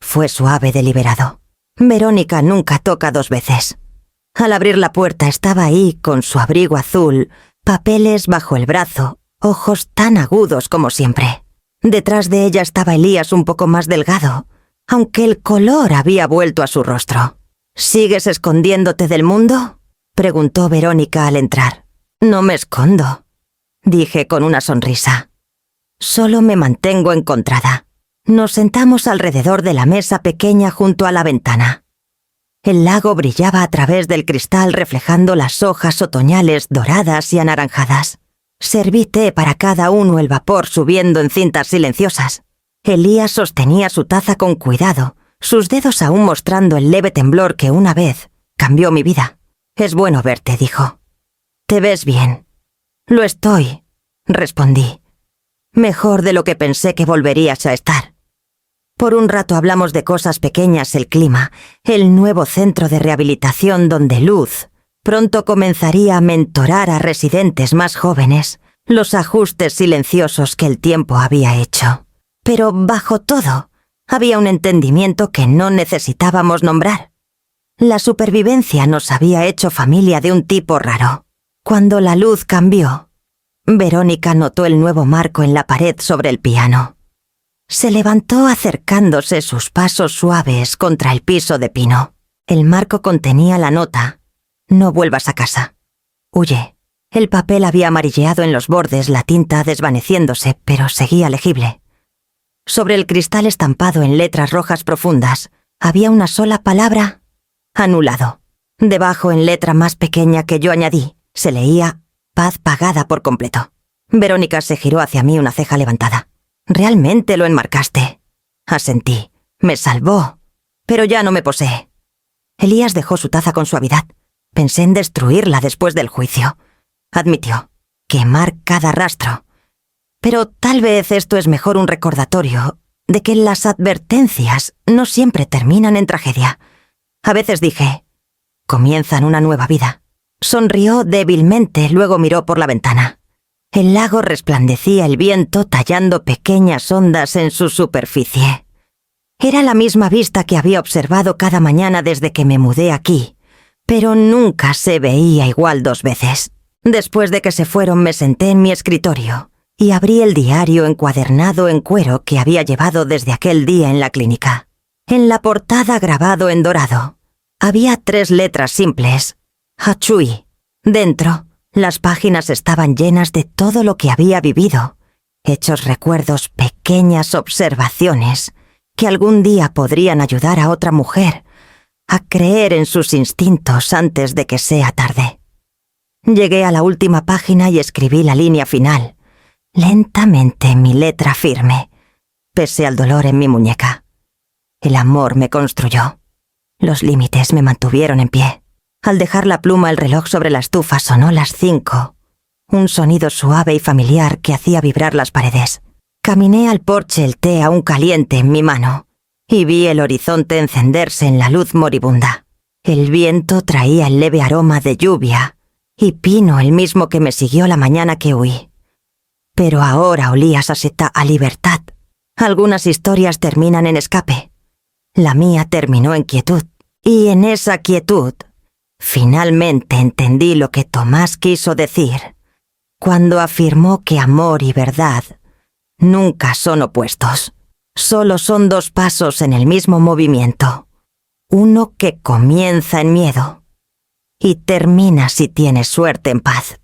Fue suave, deliberado. Verónica nunca toca dos veces. Al abrir la puerta estaba ahí con su abrigo azul, papeles bajo el brazo, ojos tan agudos como siempre. Detrás de ella estaba Elías un poco más delgado, aunque el color había vuelto a su rostro. ¿Sigues escondiéndote del mundo?, preguntó Verónica al entrar. No me escondo, dije con una sonrisa. Solo me mantengo encontrada. Nos sentamos alrededor de la mesa pequeña junto a la ventana. El lago brillaba a través del cristal reflejando las hojas otoñales doradas y anaranjadas. Serví té para cada uno, el vapor subiendo en cintas silenciosas. Elías sostenía su taza con cuidado, sus dedos aún mostrando el leve temblor que una vez cambió mi vida. «Es bueno verte», dijo. «Te ves bien». «Lo estoy», respondí. «Mejor de lo que pensé que volverías a estar». Por un rato hablamos de cosas pequeñas, el clima, el nuevo centro de rehabilitación donde Luz pronto comenzaría a mentorar a residentes más jóvenes, los ajustes silenciosos que el tiempo había hecho. Pero bajo todo, había un entendimiento que no necesitábamos nombrar. La supervivencia nos había hecho familia de un tipo raro. Cuando la luz cambió, Verónica notó el nuevo marco en la pared sobre el piano. Se levantó acercándose sus pasos suaves contra el piso de pino. El marco contenía la nota: «No vuelvas a casa. Huye». El papel había amarilleado en los bordes, la tinta desvaneciéndose, pero seguía legible. Sobre el cristal estampado en letras rojas profundas, había una sola palabra: «Anulado». Debajo, en letra más pequeña que yo añadí, se leía: «Paz pagada por completo». Verónica se giró hacia mí, una ceja levantada. «Realmente lo enmarcaste», asentí. «Me salvó, pero ya no me posee». Elías dejó su taza con suavidad. Pensé en destruirla después del juicio. Admitió: «Quemar cada rastro». Pero tal vez esto es mejor un recordatorio de que las advertencias no siempre terminan en tragedia. A veces dije: «Comienzan una nueva vida». Sonrió débilmente, luego miró por la ventana. El lago resplandecía, el viento tallando pequeñas ondas en su superficie. Era la misma vista que había observado cada mañana desde que me mudé aquí, pero nunca se veía igual dos veces. Después de que se fueron, me senté en mi escritorio y abrí el diario encuadernado en cuero que había llevado desde aquel día en la clínica. En la portada, grabado en dorado, había 3 letras simples: Hachui. Dentro, las páginas estaban llenas de todo lo que había vivido, hechos recuerdos, pequeñas observaciones que algún día podrían ayudar a otra mujer a creer en sus instintos antes de que sea tarde. Llegué a la última página y escribí la línea final, lentamente, mi letra firme, pese al dolor en mi muñeca. El amor me construyó. Los límites me mantuvieron en pie. Al dejar la pluma, el reloj sobre la estufa sonó las 5, un sonido suave y familiar que hacía vibrar las paredes. Caminé al porche, el té aún caliente en mi mano, y vi el horizonte encenderse en la luz moribunda. El viento traía el leve aroma de lluvia y pino, el mismo que me siguió la mañana que huí. Pero ahora olía saseta a libertad. Algunas historias terminan en escape. La mía terminó en quietud, y en esa quietud finalmente entendí lo que Tomás quiso decir cuando afirmó que amor y verdad nunca son opuestos. Solo son 2 pasos en el mismo movimiento. Uno que comienza en miedo y termina, si tienes suerte, en paz.